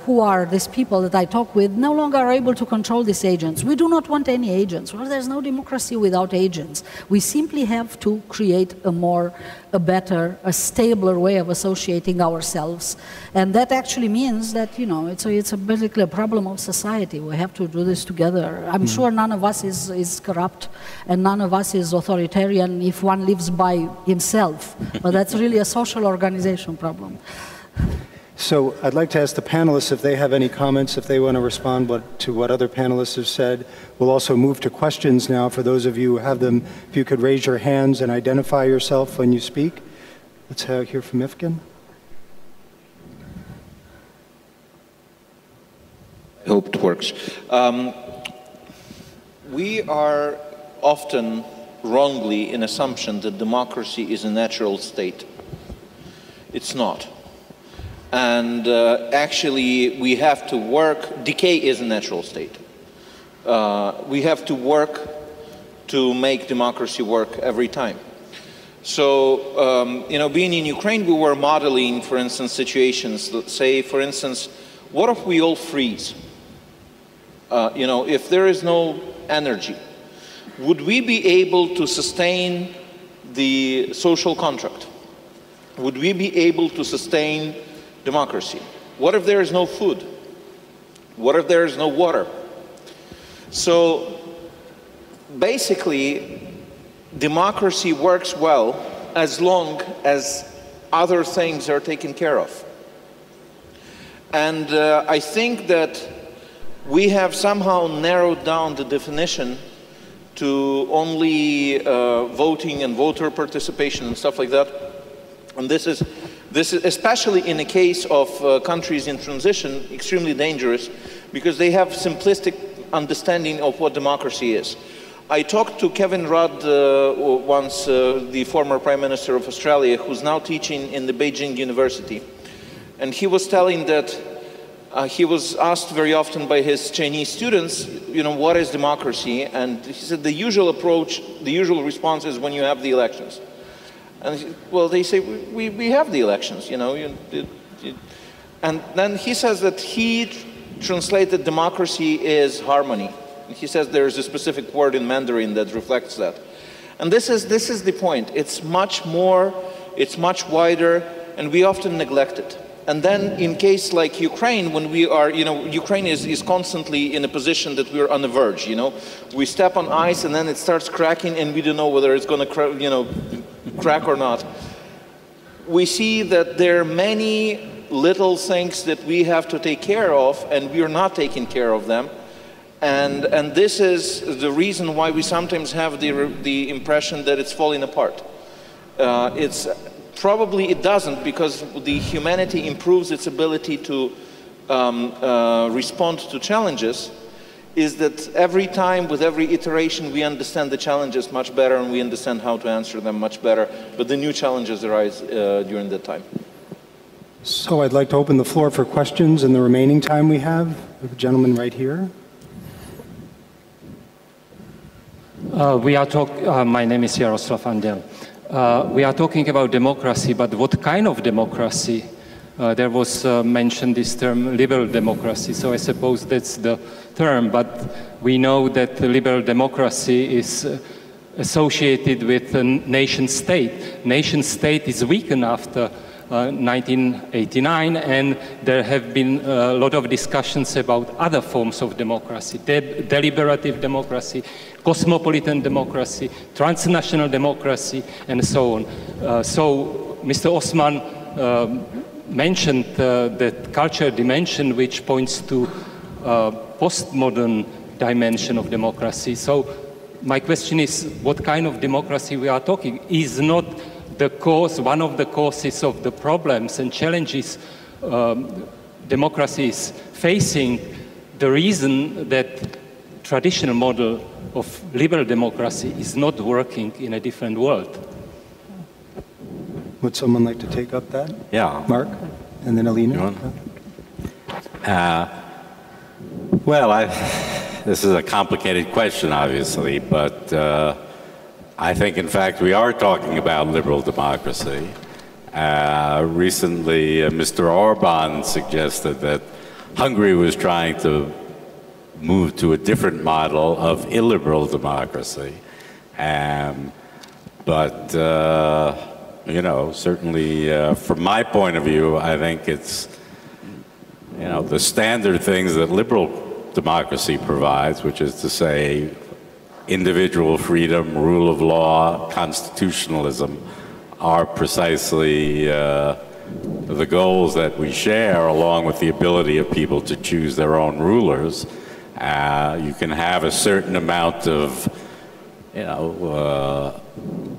who are these people that I talk with, no longer are able to control these agents. We do not want any agents. Well, there's no democracy without agents. We simply have to create a better, a stabler way of associating ourselves. And that actually means that, you know, it's basically a problem of society. We have to do this together. I'm sure none of us is corrupt and none of us is authoritarian if one lives by himself. But that's really a social organization problem. So I'd like to ask the panelists if they have any comments, if they want to respond to what other panelists have said. We'll also move to questions now. For those of you who have them, if you could raise your hands and identify yourself when you speak. Let's hear from Ifkin. I hope it works. We are often wrongly in assumption that democracy is a natural state. It's not. And actually, we have to work. Decay is a natural state. We have to work to make democracy work every time. So, being in Ukraine, we were modeling, for instance, situations. Let's say, for instance, what if we all freeze? If there is no energy, would we be able to sustain the social contract? Would we be able to sustain democracy? What if there is no food? What if there is no water? So basically, democracy works well as long as other things are taken care of. And I think that we have somehow narrowed down the definition to only voting and voter participation and stuff like that. And this is especially in the case of countries in transition, extremely dangerous, because they have simplistic understanding of what democracy is. I talked to Kevin Rudd once, the former Prime Minister of Australia, who's now teaching in the Beijing University. And he was telling that he was asked very often by his Chinese students, what is democracy? And he said the usual approach, the usual response is when you have the elections. And well, they say, we have the elections, And then he says that he translated democracy is harmony. He says there's a specific word in Mandarin that reflects that. And this is the point. It's much more, it's much wider, and we often neglect it. And then in case like Ukraine, when we are, Ukraine is constantly in a position that we're on the verge, We step on ice and then it starts cracking and we don't know whether it's going to, crack or not. We see that there are many little things that we have to take care of and we are not taking care of them. And this is the reason why we sometimes have the impression that it's falling apart. Probably it doesn't, because the humanity improves its ability to respond to challenges, is that every time, with every iteration, we understand the challenges much better and we understand how to answer them much better, but the new challenges arise during that time. So I'd like to open the floor for questions in the remaining time we have. The gentleman right here. My name is Jaroslav Andel. We are talking about democracy, but what kind of democracy? There was mentioned this term liberal democracy, so I suppose that's the term, but we know that liberal democracy is associated with a nation state. Nation state is weakened after 1989, and there have been a lot of discussions about other forms of democracy, deliberative democracy, cosmopolitan democracy, transnational democracy, and so on. So Mr. Osman mentioned that cultural dimension, which points to postmodern dimension of democracy. So my question is, what kind of democracy we are talking? Is not the cause, one of the causes of the problems and challenges democracy is facing, the reason that traditional model of liberal democracy is not working in a different world? Would someone like to take up that? Yeah. Mark? And then Alina? This is a complicated question, obviously, but I think, in fact, we are talking about liberal democracy. Recently, Mr. Orban suggested that Hungary was trying to move to a different model of illiberal democracy. But certainly from my point of view, I think it's, the standard things that liberal democracy provides, which is to say individual freedom, rule of law, constitutionalism, are precisely the goals that we share, along with the ability of people to choose their own rulers, you can have a certain amount of,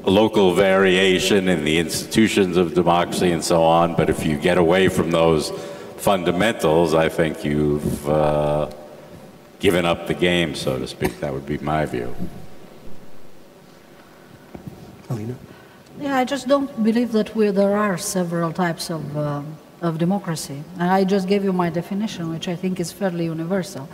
local variation in the institutions of democracy and so on. But if you get away from those fundamentals, I think you've given up the game, so to speak. That would be my view. Alina? Yeah, I just don't believe that there are several types of democracy. And I just gave you my definition, which I think is fairly universal.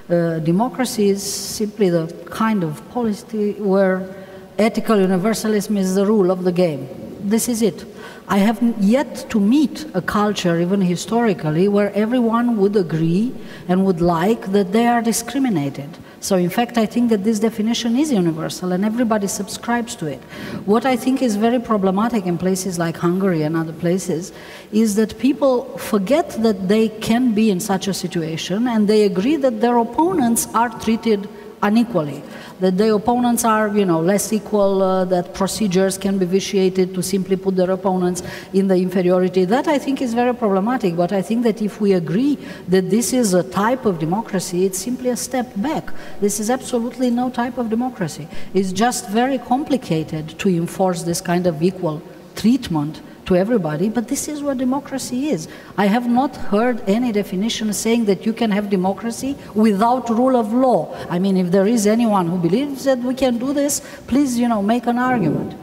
Democracy is simply the kind of policy where ethical universalism is the rule of the game. This is it. I have yet to meet a culture, even historically, where everyone would agree and would like that they are discriminated. So in fact, I think that this definition is universal and everybody subscribes to it. What I think is very problematic in places like Hungary and other places is that people forget that they can be in such a situation and they agree that their opponents are treated unequally, that their opponents are, less equal, that procedures can be vitiated to simply put their opponents in the inferiority. That I think is very problematic, but I think that if we agree that this is a type of democracy, it's simply a step back. This is absolutely no type of democracy. It's just very complicated to enforce this kind of equal treatment to everybody, but this is what democracy is. I have not heard any definition saying that you can have democracy without rule of law. I mean, if there is anyone who believes that we can do this, please, make an argument.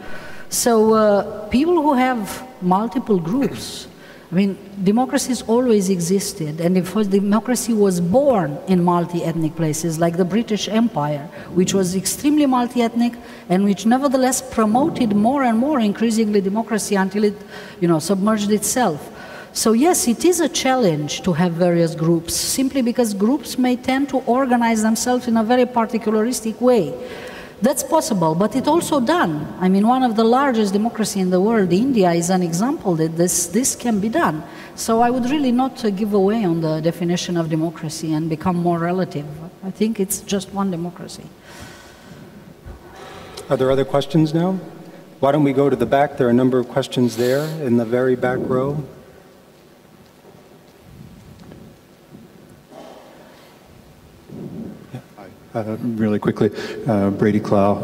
So people who have multiple groups, I mean, democracy has always existed, and if democracy was born in multi-ethnic places, like the British Empire, which was extremely multi-ethnic, and which nevertheless promoted more and more increasingly democracy until it, submerged itself. So yes, it is a challenge to have various groups, simply because groups may tend to organize themselves in a very particularistic way. That's possible, but it's also done. I mean, one of the largest democracies in the world, India, is an example that this can be done. So I would really not give away on the definition of democracy and become more relative. I think it's just one democracy. Are there other questions now? Why don't we go to the back? There are a number of questions there in the very back row. Really quickly, Brady Clow.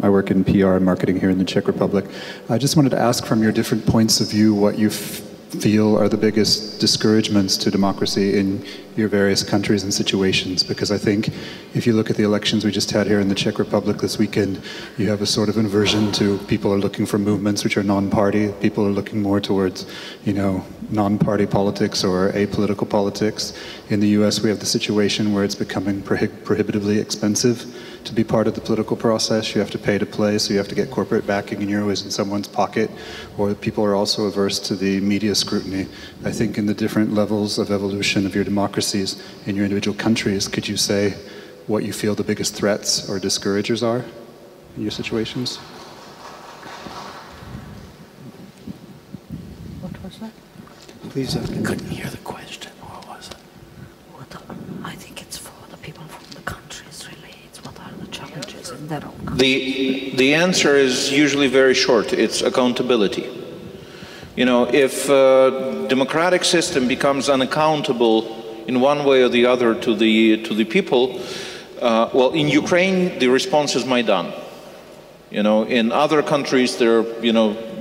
I work in PR and marketing here in the Czech Republic. I just wanted to ask from your different points of view what you feel are the biggest discouragements to democracy in your various countries and situations, because I think if you look at the elections we just had here in the Czech Republic this weekend, you have a sort of inversion to people are looking for movements which are non-party, people are looking more towards, non-party politics or apolitical politics. In the US we have the situation where it's becoming prohibitively expensive to be part of the political process. You have to pay to play, so you have to get corporate backing and you're always in someone's pocket, or people are also averse to the media scrutiny. I think in the different levels of evolution of your democracies in your individual countries, could you say what you feel the biggest threats or discouragers are in your situations? What was that? Please. I couldn't hear the question. What was it? I think it's for the people from the countries, really. It's what are the challenges in their own country. The answer is usually very short. It's accountability. If a democratic system becomes unaccountable in one way or the other to the people, well, in Ukraine the response is Maidan. In other countries there are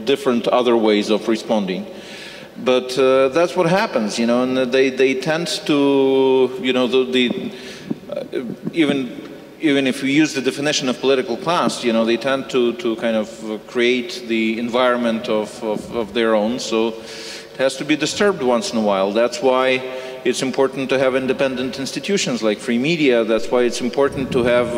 different other ways of responding. But that's what happens, and they tend to, even if we use the definition of political class, they tend to kind of create the environment of their own. So it has to be disturbed once in a while. That's why it's important to have independent institutions like free media. That's why it's important to have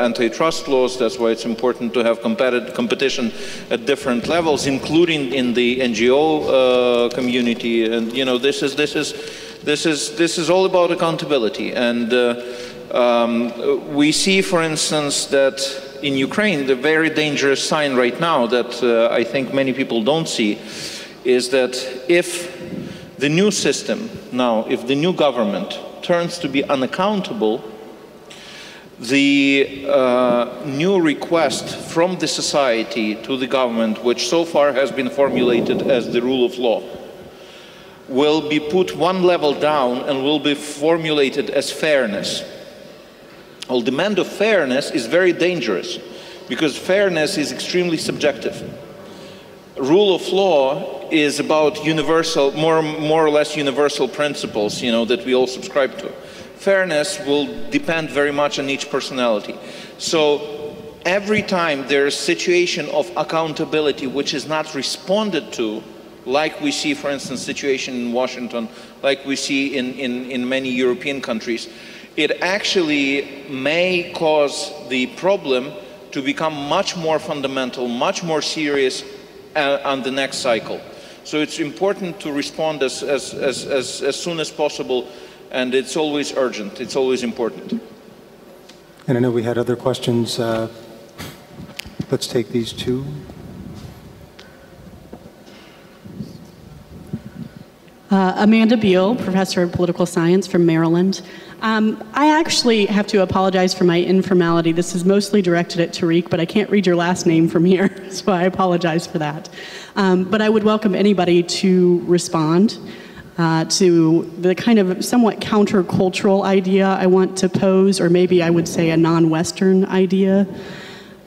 antitrust laws. That's why it's important to have competition at different levels, including in the NGO community. And this is all about accountability. And we see, for instance, that in Ukraine, the very dangerous sign right now that I think many people don't see is that if the new system now, if the new government turns to be unaccountable, the new request from the society to the government, which so far has been formulated as the rule of law, will be put one level down and will be formulated as fairness. Well, demand of fairness is very dangerous because fairness is extremely subjective. Rule of law is about universal, more or less universal principles, that we all subscribe to. Fairness will depend very much on each personality. So every time there's a situation of accountability which is not responded to, like we see, for instance, situation in Washington, like we see in many European countries, it actually may cause the problem to become much more fundamental, much more serious on the next cycle. So it's important to respond as soon as possible, and it's always urgent, it's always important. And I know we had other questions. Let's take these two. Amanda Beal, professor of political science from Maryland. I actually have to apologize for my informality. This is mostly directed at Tariq, but I can't read your last name from here, so I apologize for that. But I would welcome anybody to respond to the kind of somewhat countercultural idea I want to pose, or maybe I would say a non-Western idea.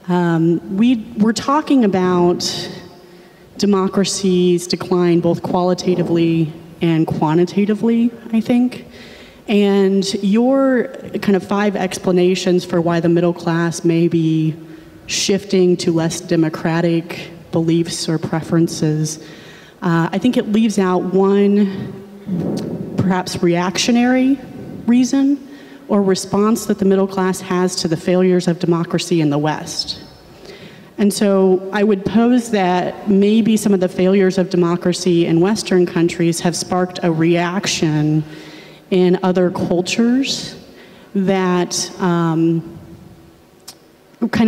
We're talking about democracy's decline both qualitatively and quantitatively, I think. And your kind of 5 explanations for why the middle class may be shifting to less democratic beliefs or preferences, I think it leaves out one perhaps reactionary reason or response that the middle class has to the failures of democracy in the West. And so I would pose that maybe some of the failures of democracy in Western countries have sparked a reaction in other cultures that kind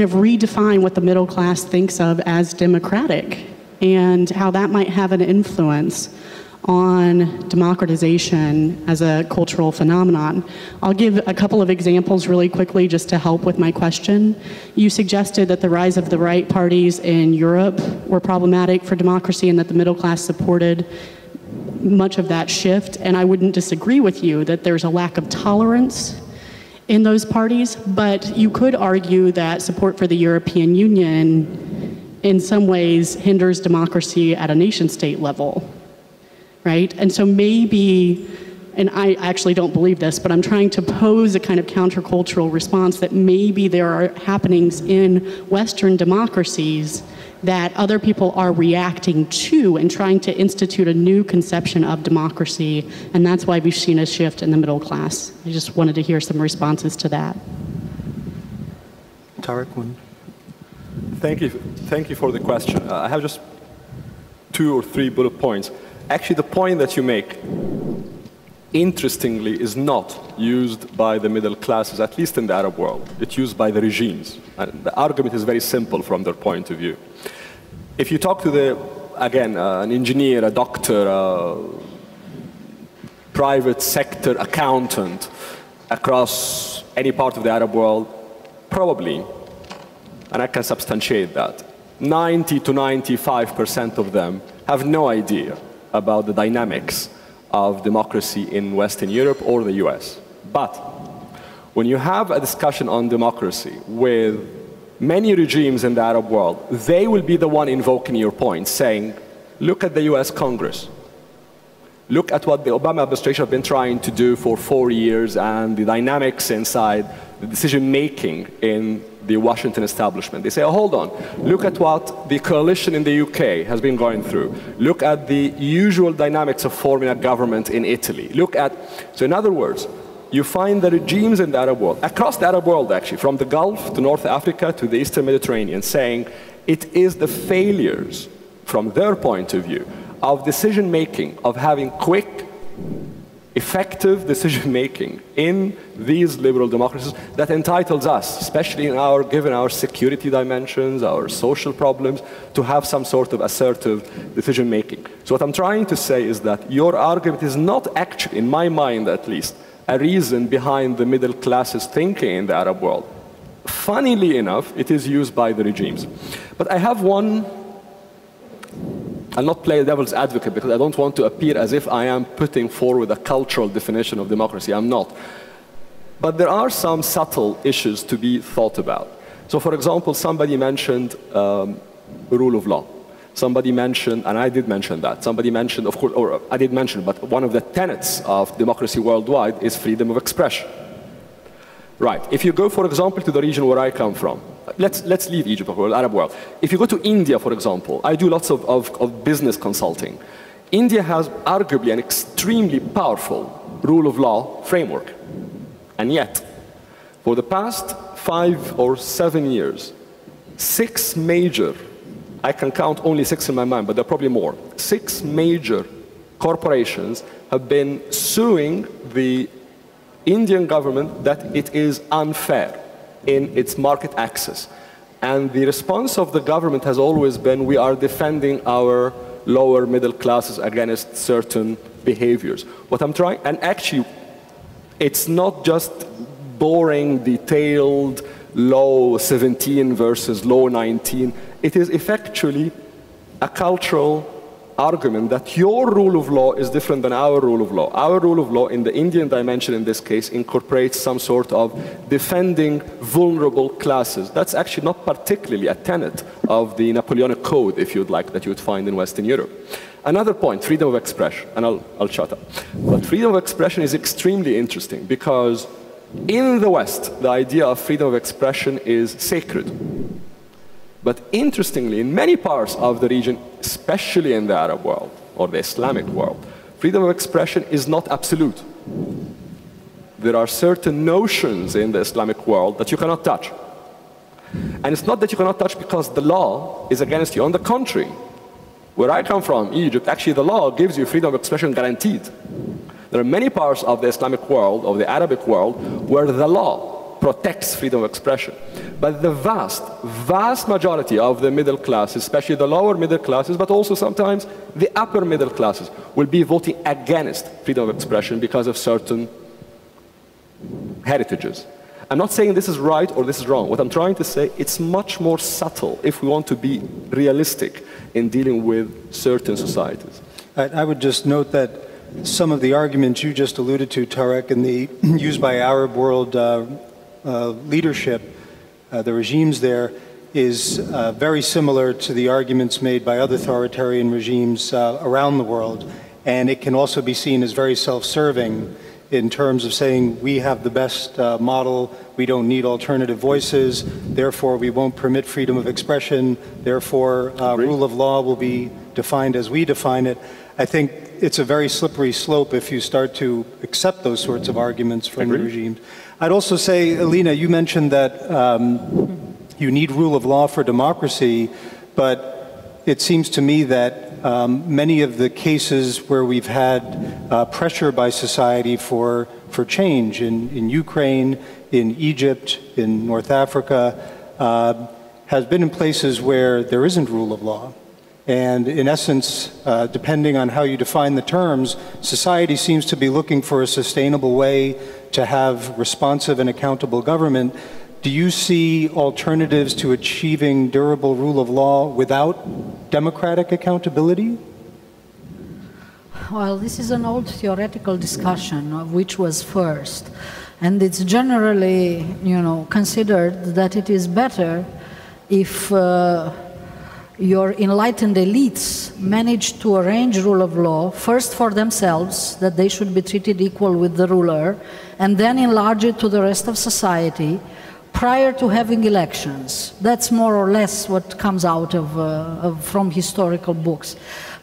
of redefine what the middle class thinks of as democratic, and how that might have an influence on democratization as a cultural phenomenon. I'll give a couple of examples really quickly just to help with my question. You suggested that the rise of the right parties in Europe were problematic for democracy and that the middle class supported much of that shift, and I wouldn't disagree with you that there's a lack of tolerance in those parties, but you could argue that support for the European Union in some ways hinders democracy at a nation-state level, right? And so maybe, and I actually don't believe this, but I'm trying to pose a kind of countercultural response that maybe there are happenings in Western democracies that other people are reacting to and trying to institute a new conception of democracy, and that's why we've seen a shift in the middle class. I just wanted to hear some responses to that. Tariq, one. Thank you for the question. I have just 2 or 3 bullet points. Actually, the point that you make, interestingly, is not used by the middle classes, at least in the Arab world. It's used by the regimes. And the argument is very simple from their point of view. If you talk to an engineer, a doctor, a private sector accountant across any part of the Arab world, probably, and I can substantiate that, 90 to 95% of them have no idea about the dynamics of democracy in Western Europe or the US. But when you have a discussion on democracy with many regimes in the Arab world, they will be the one invoking your point, saying, look at the US Congress. Look at what the Obama administration have been trying to do for 4 years and the dynamics inside the decision-making in the Washington establishment. They say, oh, hold on, look at what the coalition in the UK has been going through. Look at the usual dynamics of forming a government in Italy. So in other words, you find the regimes in the Arab world, across the Arab world actually, from the Gulf to North Africa to the Eastern Mediterranean, saying it is the failures, from their point of view, of decision-making, of having quick, effective decision-making in these liberal democracies that entitles us, especially given our security dimensions, our social problems, to have some sort of assertive decision-making. So what I'm trying to say is that your argument is not actually, in my mind at least, a reason behind the middle classes thinking in the Arab world. funnily enough, it is used by the regimes. But I have one, I'll not play devil's advocate because I don't want to appear as if I am putting forward a cultural definition of democracy. I'm not. But there are some subtle issues to be thought about. So for example, somebody mentioned rule of law. Somebody mentioned, and I did mention that, somebody mentioned, of course, or I did mention, but one of the tenets of democracy worldwide is freedom of expression. Right, if you go, for example, to the region where I come from, let's leave Egypt or the Arab world. If you go to India, for example, I do lots of business consulting. India has arguably an extremely powerful rule of law framework. And yet, for the past 5 or 7 years, 6 major, I can count only 6 in my mind, but there are probably more, 6 major corporations have been suing the Indian government that it is unfair in its market access. And the response of the government has always been, we are defending our lower middle classes against certain behaviors. What I'm trying, and actually, it's not just boring, detailed, law 17 versus law 19. It is effectually a cultural argument that your rule of law is different than our rule of law. Our rule of law in the Indian dimension in this case incorporates some sort of defending vulnerable classes. That's actually not particularly a tenet of the Napoleonic Code, if you'd like, that you would find in Western Europe. Another point, freedom of expression, and I'll shut up. But freedom of expression is extremely interesting because in the West, the idea of freedom of expression is sacred. But interestingly, in many parts of the region, especially in the Arab world or the Islamic world, freedom of expression is not absolute. There are certain notions in the Islamic world that you cannot touch. And it's not that you cannot touch because the law is against you. On the contrary, where I come from, Egypt, actually the law gives you freedom of expression guaranteed. There are many parts of the Islamic world, of the Arabic world, where the law protects freedom of expression. But the vast majority of the middle classes, especially the lower middle classes, but also sometimes the upper middle classes, will be voting against freedom of expression because of certain heritages. I'm not saying this is right or this is wrong. What I'm trying to say, it's much more subtle if we want to be realistic in dealing with certain societies. I would just note that some of the arguments you just alluded to, Tarek, and the used by Arab world leadership, the regimes there, is very similar to the arguments made by other authoritarian regimes around the world. And it can also be seen as very self-serving in terms of saying we have the best model, we don't need alternative voices, therefore we won't permit freedom of expression, therefore rule of law will be defined as we define it. I think it's a very slippery slope if you start to accept those sorts of arguments from the regimes. I'd also say, Alina, you mentioned that you need rule of law for democracy, but it seems to me that many of the cases where we've had pressure by society for change in Ukraine, in Egypt, in North Africa, has been in places where there isn't rule of law. And in essence, depending on how you define the terms, society seems to be looking for a sustainable way to have responsive and accountable government. Do you see alternatives to achieving durable rule of law without democratic accountability? Well, this is an old theoretical discussion of which was first. And it's generally, considered that it is better if your enlightened elites manage to arrange rule of law, first for themselves, that they should be treated equal with the ruler, and then enlarge it to the rest of society prior to having elections. That's more or less what comes out from historical books.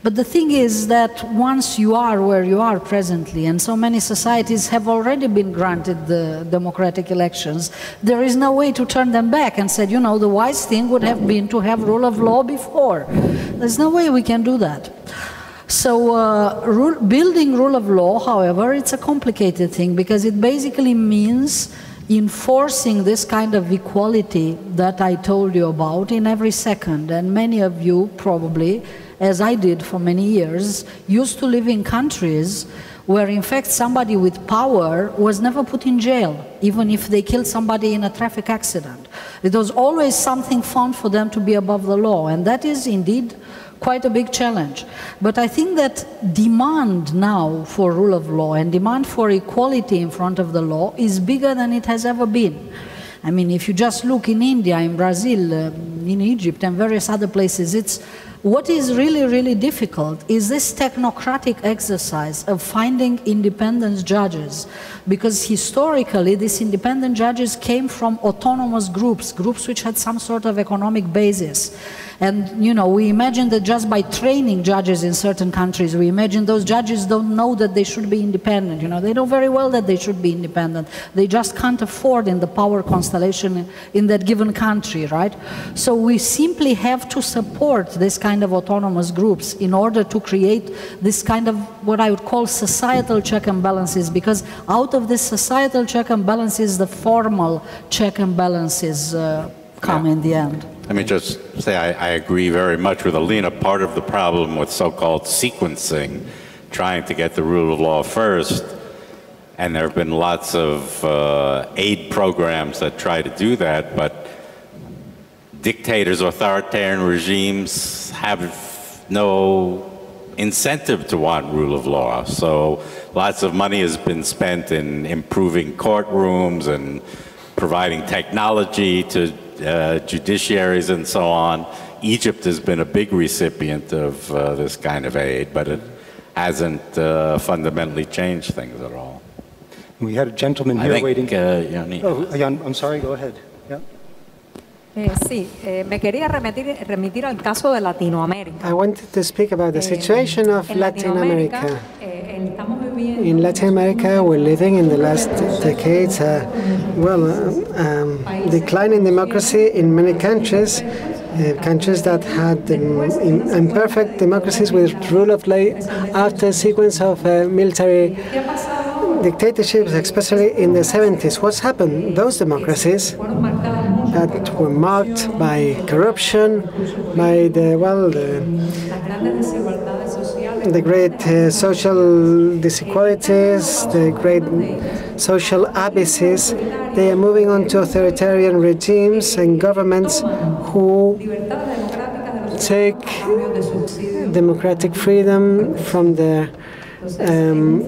But the thing is that once you are where you are presently, and so many societies have already been granted the democratic elections, there is no way to turn them back and say, the wise thing would have been to have rule of law before. There's no way we can do that. So building rule of law, however, it's a complicated thing because it basically means enforcing this kind of equality that I told you about in every second. And many of you probably, as I did for many years, used to live in countries where in fact somebody with power was never put in jail, even if they killed somebody in a traffic accident. It was always something found for them to be above the law, and that is indeed quite a big challenge. But I think that demand now for rule of law and demand for equality in front of the law is bigger than it has ever been. I mean, if you just look in India, in Brazil, in Egypt and various other places, what is really, really difficult is this technocratic exercise of finding independent judges, because historically these independent judges came from autonomous groups which had some sort of economic basis. And, you know, we imagine that just by training judges in certain countries, we imagine those judges don't know that they should be independent. You know, they know very well that they should be independent. They just can't afford in the power constellation in that given country, right? So we simply have to support this kind of autonomous groups in order to create this kind of what I would call societal check and balances, because out of this societal check and balances, the formal check and balances come in the end. Let me just say I agree very much with Alina. Part of the problem with so-called sequencing, trying to get the rule of law first, and there have been lots of aid programs that try to do that, but dictators, authoritarian regimes have no incentive to want rule of law. So lots of money has been spent in improving courtrooms and providing technology to judiciaries and so on. Egypt has been a big recipient of this kind of aid, but it hasn't fundamentally changed things at all. We had a gentleman here waiting. Oh, Jan, I'm sorry, go ahead. Yeah. Sí, me quería remitir al caso de Latinoamérica. I wanted to speak about the situation of Latin America. In Latin America, we're living in the last decades, decline in democracy in many countries, countries that had imperfect democracies with rule of law after a sequence of military dictatorships, especially in the 70s. What's happened? Those democracies that were marked by corruption, by the great social disequalities, the great social abysses, they are moving on to authoritarian regimes and governments who take democratic freedom from their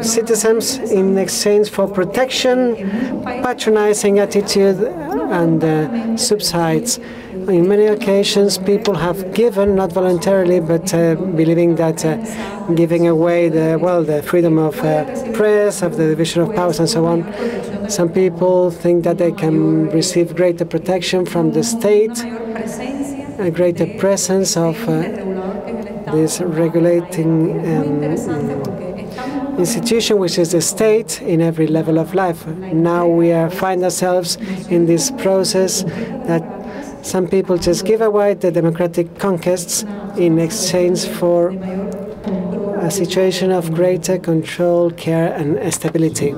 citizens in exchange for protection, patronizing attitude, and subsides. In many occasions, people have given, not voluntarily, but believing that giving away the freedom of press, of the division of powers, and so on. Some people think that they can receive greater protection from the state, a greater presence of this regulating institution, which is the state, in every level of life. Now we find ourselves in this process that some people just give away the democratic conquests in exchange for a situation of greater control, care, and stability.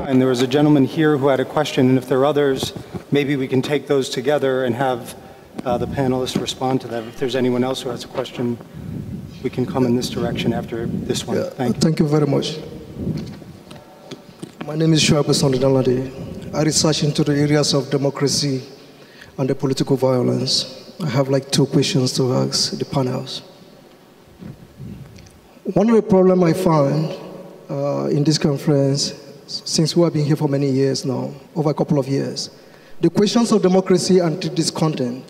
And there was a gentleman here who had a question, and if there are others, maybe we can take those together and have the panelists respond to that. If there's anyone else who has a question, we can come in this direction after this one. Thank you very much. My name is Shoaib Sondidalade. I research into the areas of democracy and the political violence. I have like 2 questions to ask the panels. One of the problems I found in this conference, since we have been here for many years now, over a couple of years, the questions of democracy and this content,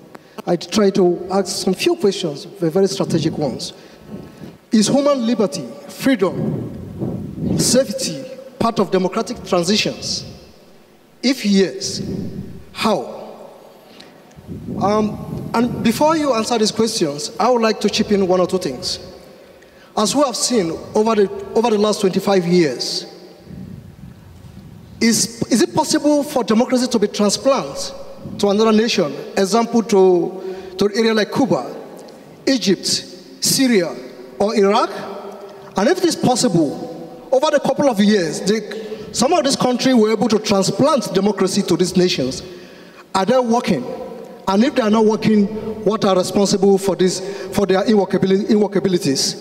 I try to ask some few questions, very strategic ones. Is human liberty, freedom, safety part of democratic transitions? If yes, how? And before you answer these questions, I would like to chip in 1 or 2 things. As we have seen over the last 25 years, is it possible for democracy to be transplanted to another nation? Example, to an area like Cuba, Egypt, Syria, or Iraq? And if it is possible, over the couple of years, Some of these countries were able to transplant democracy to these nations. Are they working? And if they are not working, what are responsible for this, for their inworkabilities?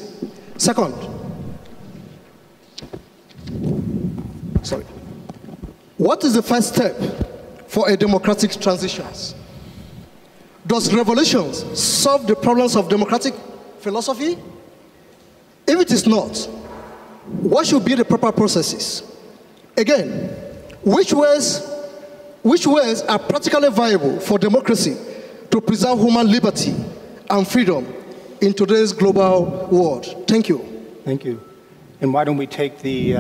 Second, what is the first step for a democratic transition? Does revolutions solve the problems of democratic philosophy? If it is not, what should be the proper processes? Again, which ways are practically viable for democracy to preserve human liberty and freedom in today's global world? Thank you. Thank you. And why don't we take the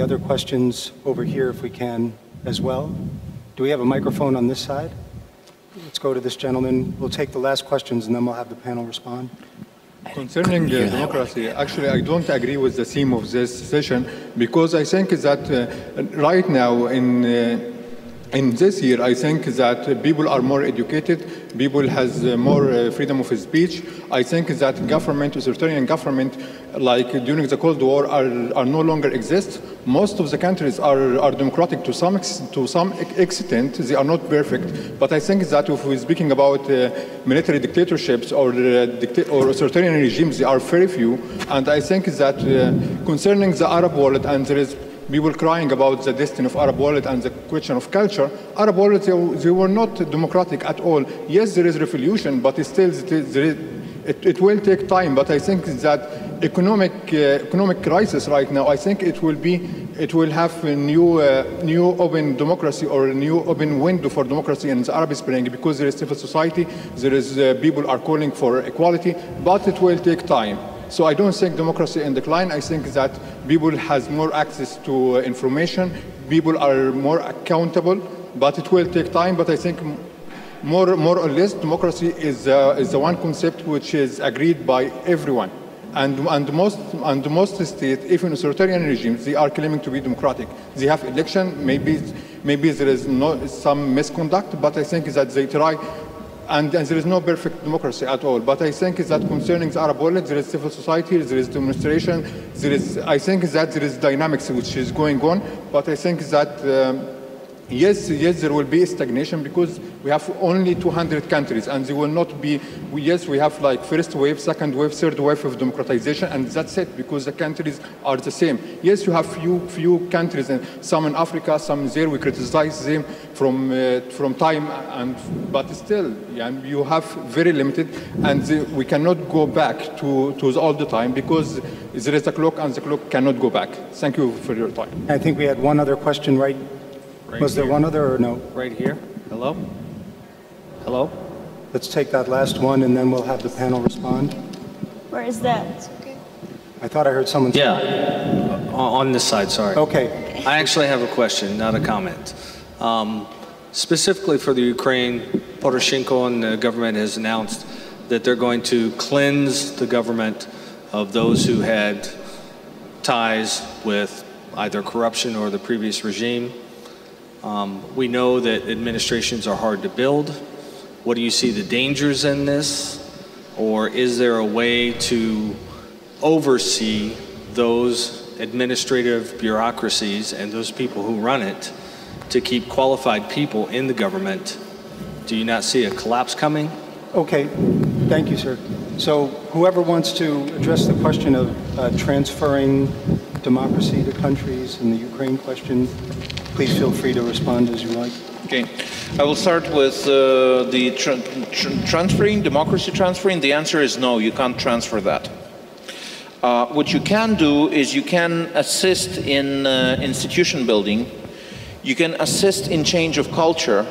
other questions over here if we can as well? Do we have a microphone on this side? Let's go to this gentleman. We'll take the last questions and then we'll have the panel respond. Concerning democracy, actually I don't agree with the theme of this session, because I think that right now in this year, I think that people are more educated, people has more freedom of speech. I think that government, authoritarian government, like during the Cold War, are no longer exist. Most of the countries are democratic to some extent. They are not perfect, but I think that if we're speaking about military dictatorships or authoritarian regimes, they are very few. And I think that concerning the Arab world, and there is people crying about the destiny of Arab world and the question of culture. Arab world, they were not democratic at all. Yes, there is revolution, but still it will take time. But I think that economic crisis right now, I think it will have a new open democracy or a new open window for democracy in the Arab Spring, because there is civil society, there is people are calling for equality, but it will take time. So I don't think democracy in decline. I think that people has more access to information, people are more accountable, but it will take time. But I think more or less democracy is the one concept which is agreed by everyone. And most states, even authoritarian regimes, they are claiming to be democratic. They have election, maybe there is some misconduct, but I think that they try. And there is no perfect democracy at all. But I think that concerning the Arab world, there is civil society, there is demonstration, I think that there is dynamics which is going on. But I think that yes, there will be a stagnation, because we have only 200 countries, and there will not be. Yes, we have like first wave, second wave, third wave of democratization, and that's it, because the countries are the same. Yes, you have few countries, and some in Africa, some there. We criticize them from time, but still, you have very limited, and we cannot go back to all the time, because there is a clock, and the clock cannot go back. Thank you for your time. I think we had one other question, right? Was there one other or no? Right here. Hello? Hello? Let's take that last one and then we'll have the panel respond. Where is that? Okay. I thought I heard someone say. Yeah, on this side, sorry. Okay. I actually have a question, not a comment. Specifically for the Ukraine, Poroshenko and the government has announced that they're going to cleanse the government of those who had ties with either corruption or the previous regime. We know that administrations are hard to build. What do you see the dangers in this? Or is there a way to oversee those administrative bureaucracies and those people who run it to keep qualified people in the government? Do you not see a collapse coming? Okay, thank you, sir. So whoever wants to address the question of transferring democracy to countries and the Ukraine question, please feel free to respond as you like. Okay, I will start with the transferring, democracy transferring. The answer is no, you can't transfer that. What you can do is you can assist in institution building, you can assist in change of culture,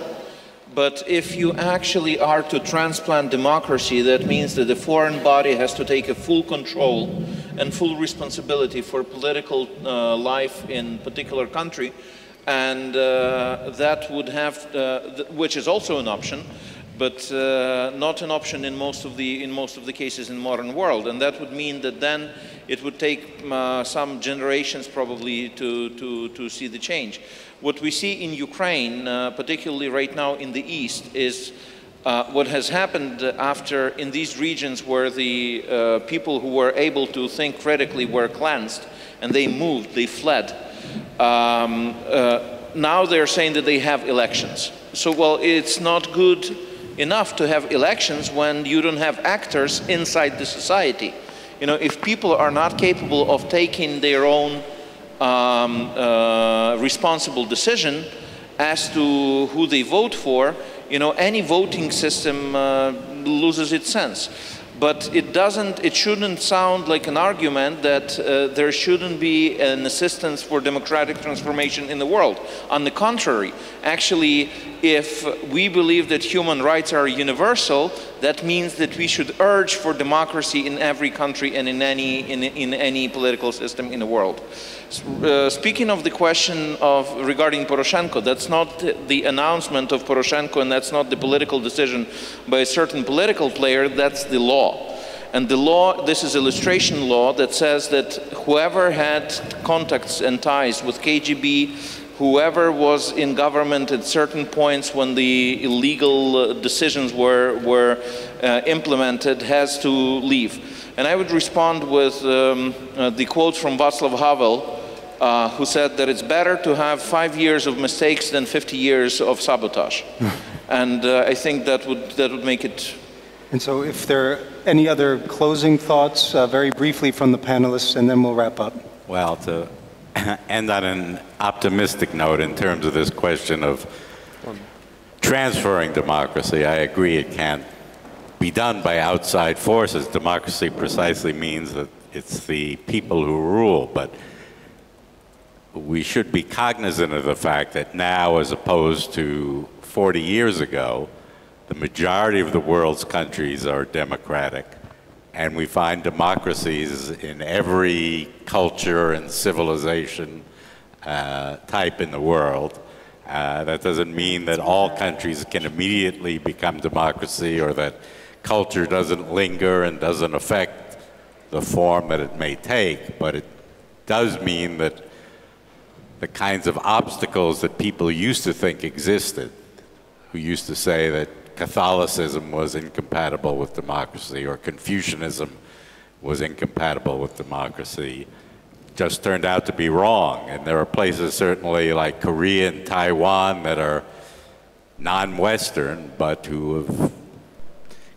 but if you actually are to transplant democracy, that means that the foreign body has to take a full control and full responsibility for political life in particular country. And that would have, which is also an option, but not an option in most of the cases in modern world. And that would mean that then it would take some generations probably to see the change. What we see in Ukraine, particularly right now in the east, is what has happened after in these regions where the people who were able to think critically were cleansed and they moved, they fled. Now they're saying that they have elections. So, well, it's not good enough to have elections when you don't have actors inside the society. You know, if people are not capable of taking their own responsible decision as to who they vote for, you know, any voting system loses its sense. But it shouldn't sound like an argument that there shouldn't be an assistance for democratic transformation in the world. On the contrary, actually, if we believe that human rights are universal, that means that we should urge for democracy in every country and in any political system in the world. Speaking of the question regarding Poroshenko, that's not the announcement of Poroshenko, and that's not the political decision by a certain political player, that's the law. And the law, this is illustration law, that says that whoever had contacts and ties with KGB, whoever was in government at certain points when the illegal decisions were implemented, has to leave. And I would respond with the quote from Václav Havel, who said that it's better to have 5 years of mistakes than 50 years of sabotage. And I think that would make it. And so if there are any other closing thoughts, very briefly from the panelists, and then we'll wrap up. Well, to end on an optimistic note in terms of this question of transferring democracy, I agree it can't be done by outside forces. Democracy precisely means that it's the people who rule, but we should be cognizant of the fact that now, as opposed to 40 years ago, the majority of the world's countries are democratic, and we find democracies in every culture and civilization type in the world. That doesn't mean that all countries can immediately become democracy, or that culture doesn't linger and doesn't affect the form that it may take, but it does mean that the kinds of obstacles that people used to think existed, who used to say that Catholicism was incompatible with democracy or Confucianism was incompatible with democracy, just turned out to be wrong. And there are places certainly like Korea and Taiwan that are non-Western, but who have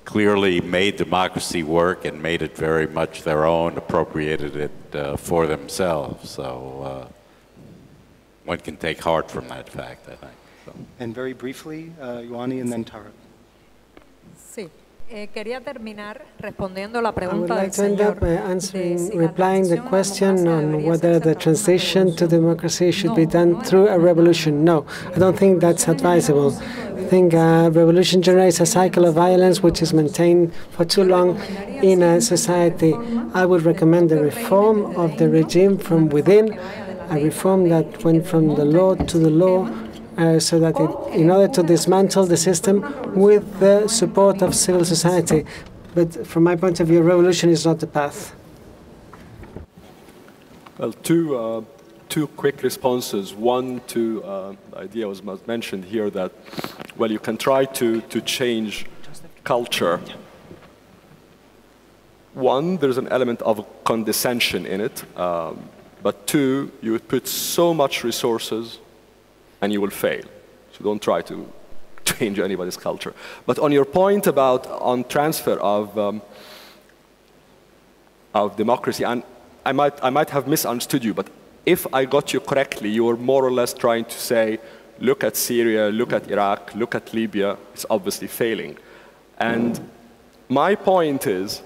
clearly made democracy work and made it very much their own, appropriated it for themselves. So one can take heart from that fact, I think. So. And very briefly, Ioannis and then Tara. Sí. Quería terminar respondiendo la I would pregunta like del to end señor up replying the question on whether the transition to democracy should be done through a revolution. No, I don't think that's advisable. I think a revolution generates a cycle of violence which is maintained for too long in a society. I would recommend the reform of the regime from within, a reform that went from the law to the law, so that in order to dismantle the system with the support of civil society. But from my point of view, revolution is not the path. Well, two quick responses. One to the idea was mentioned here that, well, you can try to change culture. One, there's an element of condescension in it. But two, you would put so much resources and you will fail. So don't try to change anybody's culture. But on your point about transfer of democracy, and I might have misunderstood you, but if I got you correctly, you were more or less trying to say, look at Syria, look at Iraq, look at Libya, it's obviously failing. And my point is,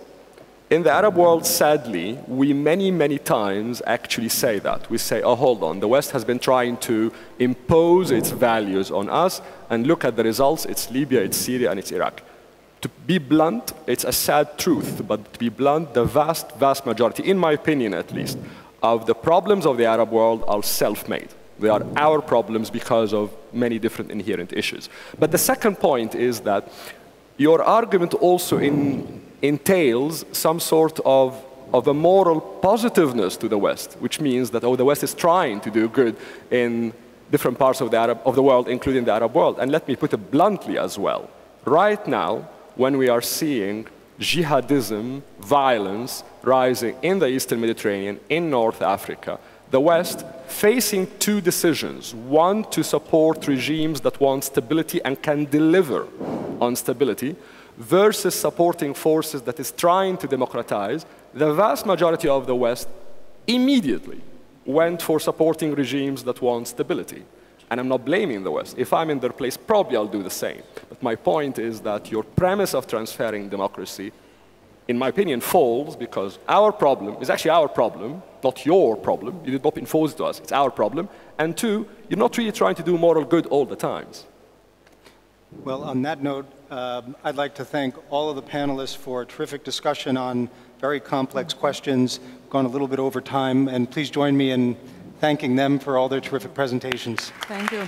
in the Arab world, sadly, we many times actually say that. We say, oh, hold on, the West has been trying to impose its values on us, and look at the results, it's Libya, it's Syria, and it's Iraq. To be blunt, it's a sad truth, but to be blunt, the vast majority, in my opinion at least, of the problems of the Arab world are self-made. They are our problems because of many different inherent issues. But the second point is that your argument also entails some sort of a moral positiveness to the West, which means that, oh, the West is trying to do good in different parts of the world, including the Arab world. And let me put it bluntly as well. Right now, when we are seeing jihadism, violence rising in the Eastern Mediterranean, in North Africa, the West facing two decisions. One, to support regimes that want stability and can deliver on stability, versus supporting forces that is trying to democratize. The vast majority of the West immediately went for supporting regimes that want stability. And I'm not blaming the West. If I'm in their place, probably I'll do the same. But my point is that your premise of transferring democracy, in my opinion, falls because our problem is actually our problem, not your problem. You did not impose it to us. It's our problem. And two, you're not really trying to do moral good all the times. Well, on that note, I'd like to thank all of the panelists for a terrific discussion on very complex questions, gone a little bit over time, and please join me in thanking them for all their terrific presentations. Thank you.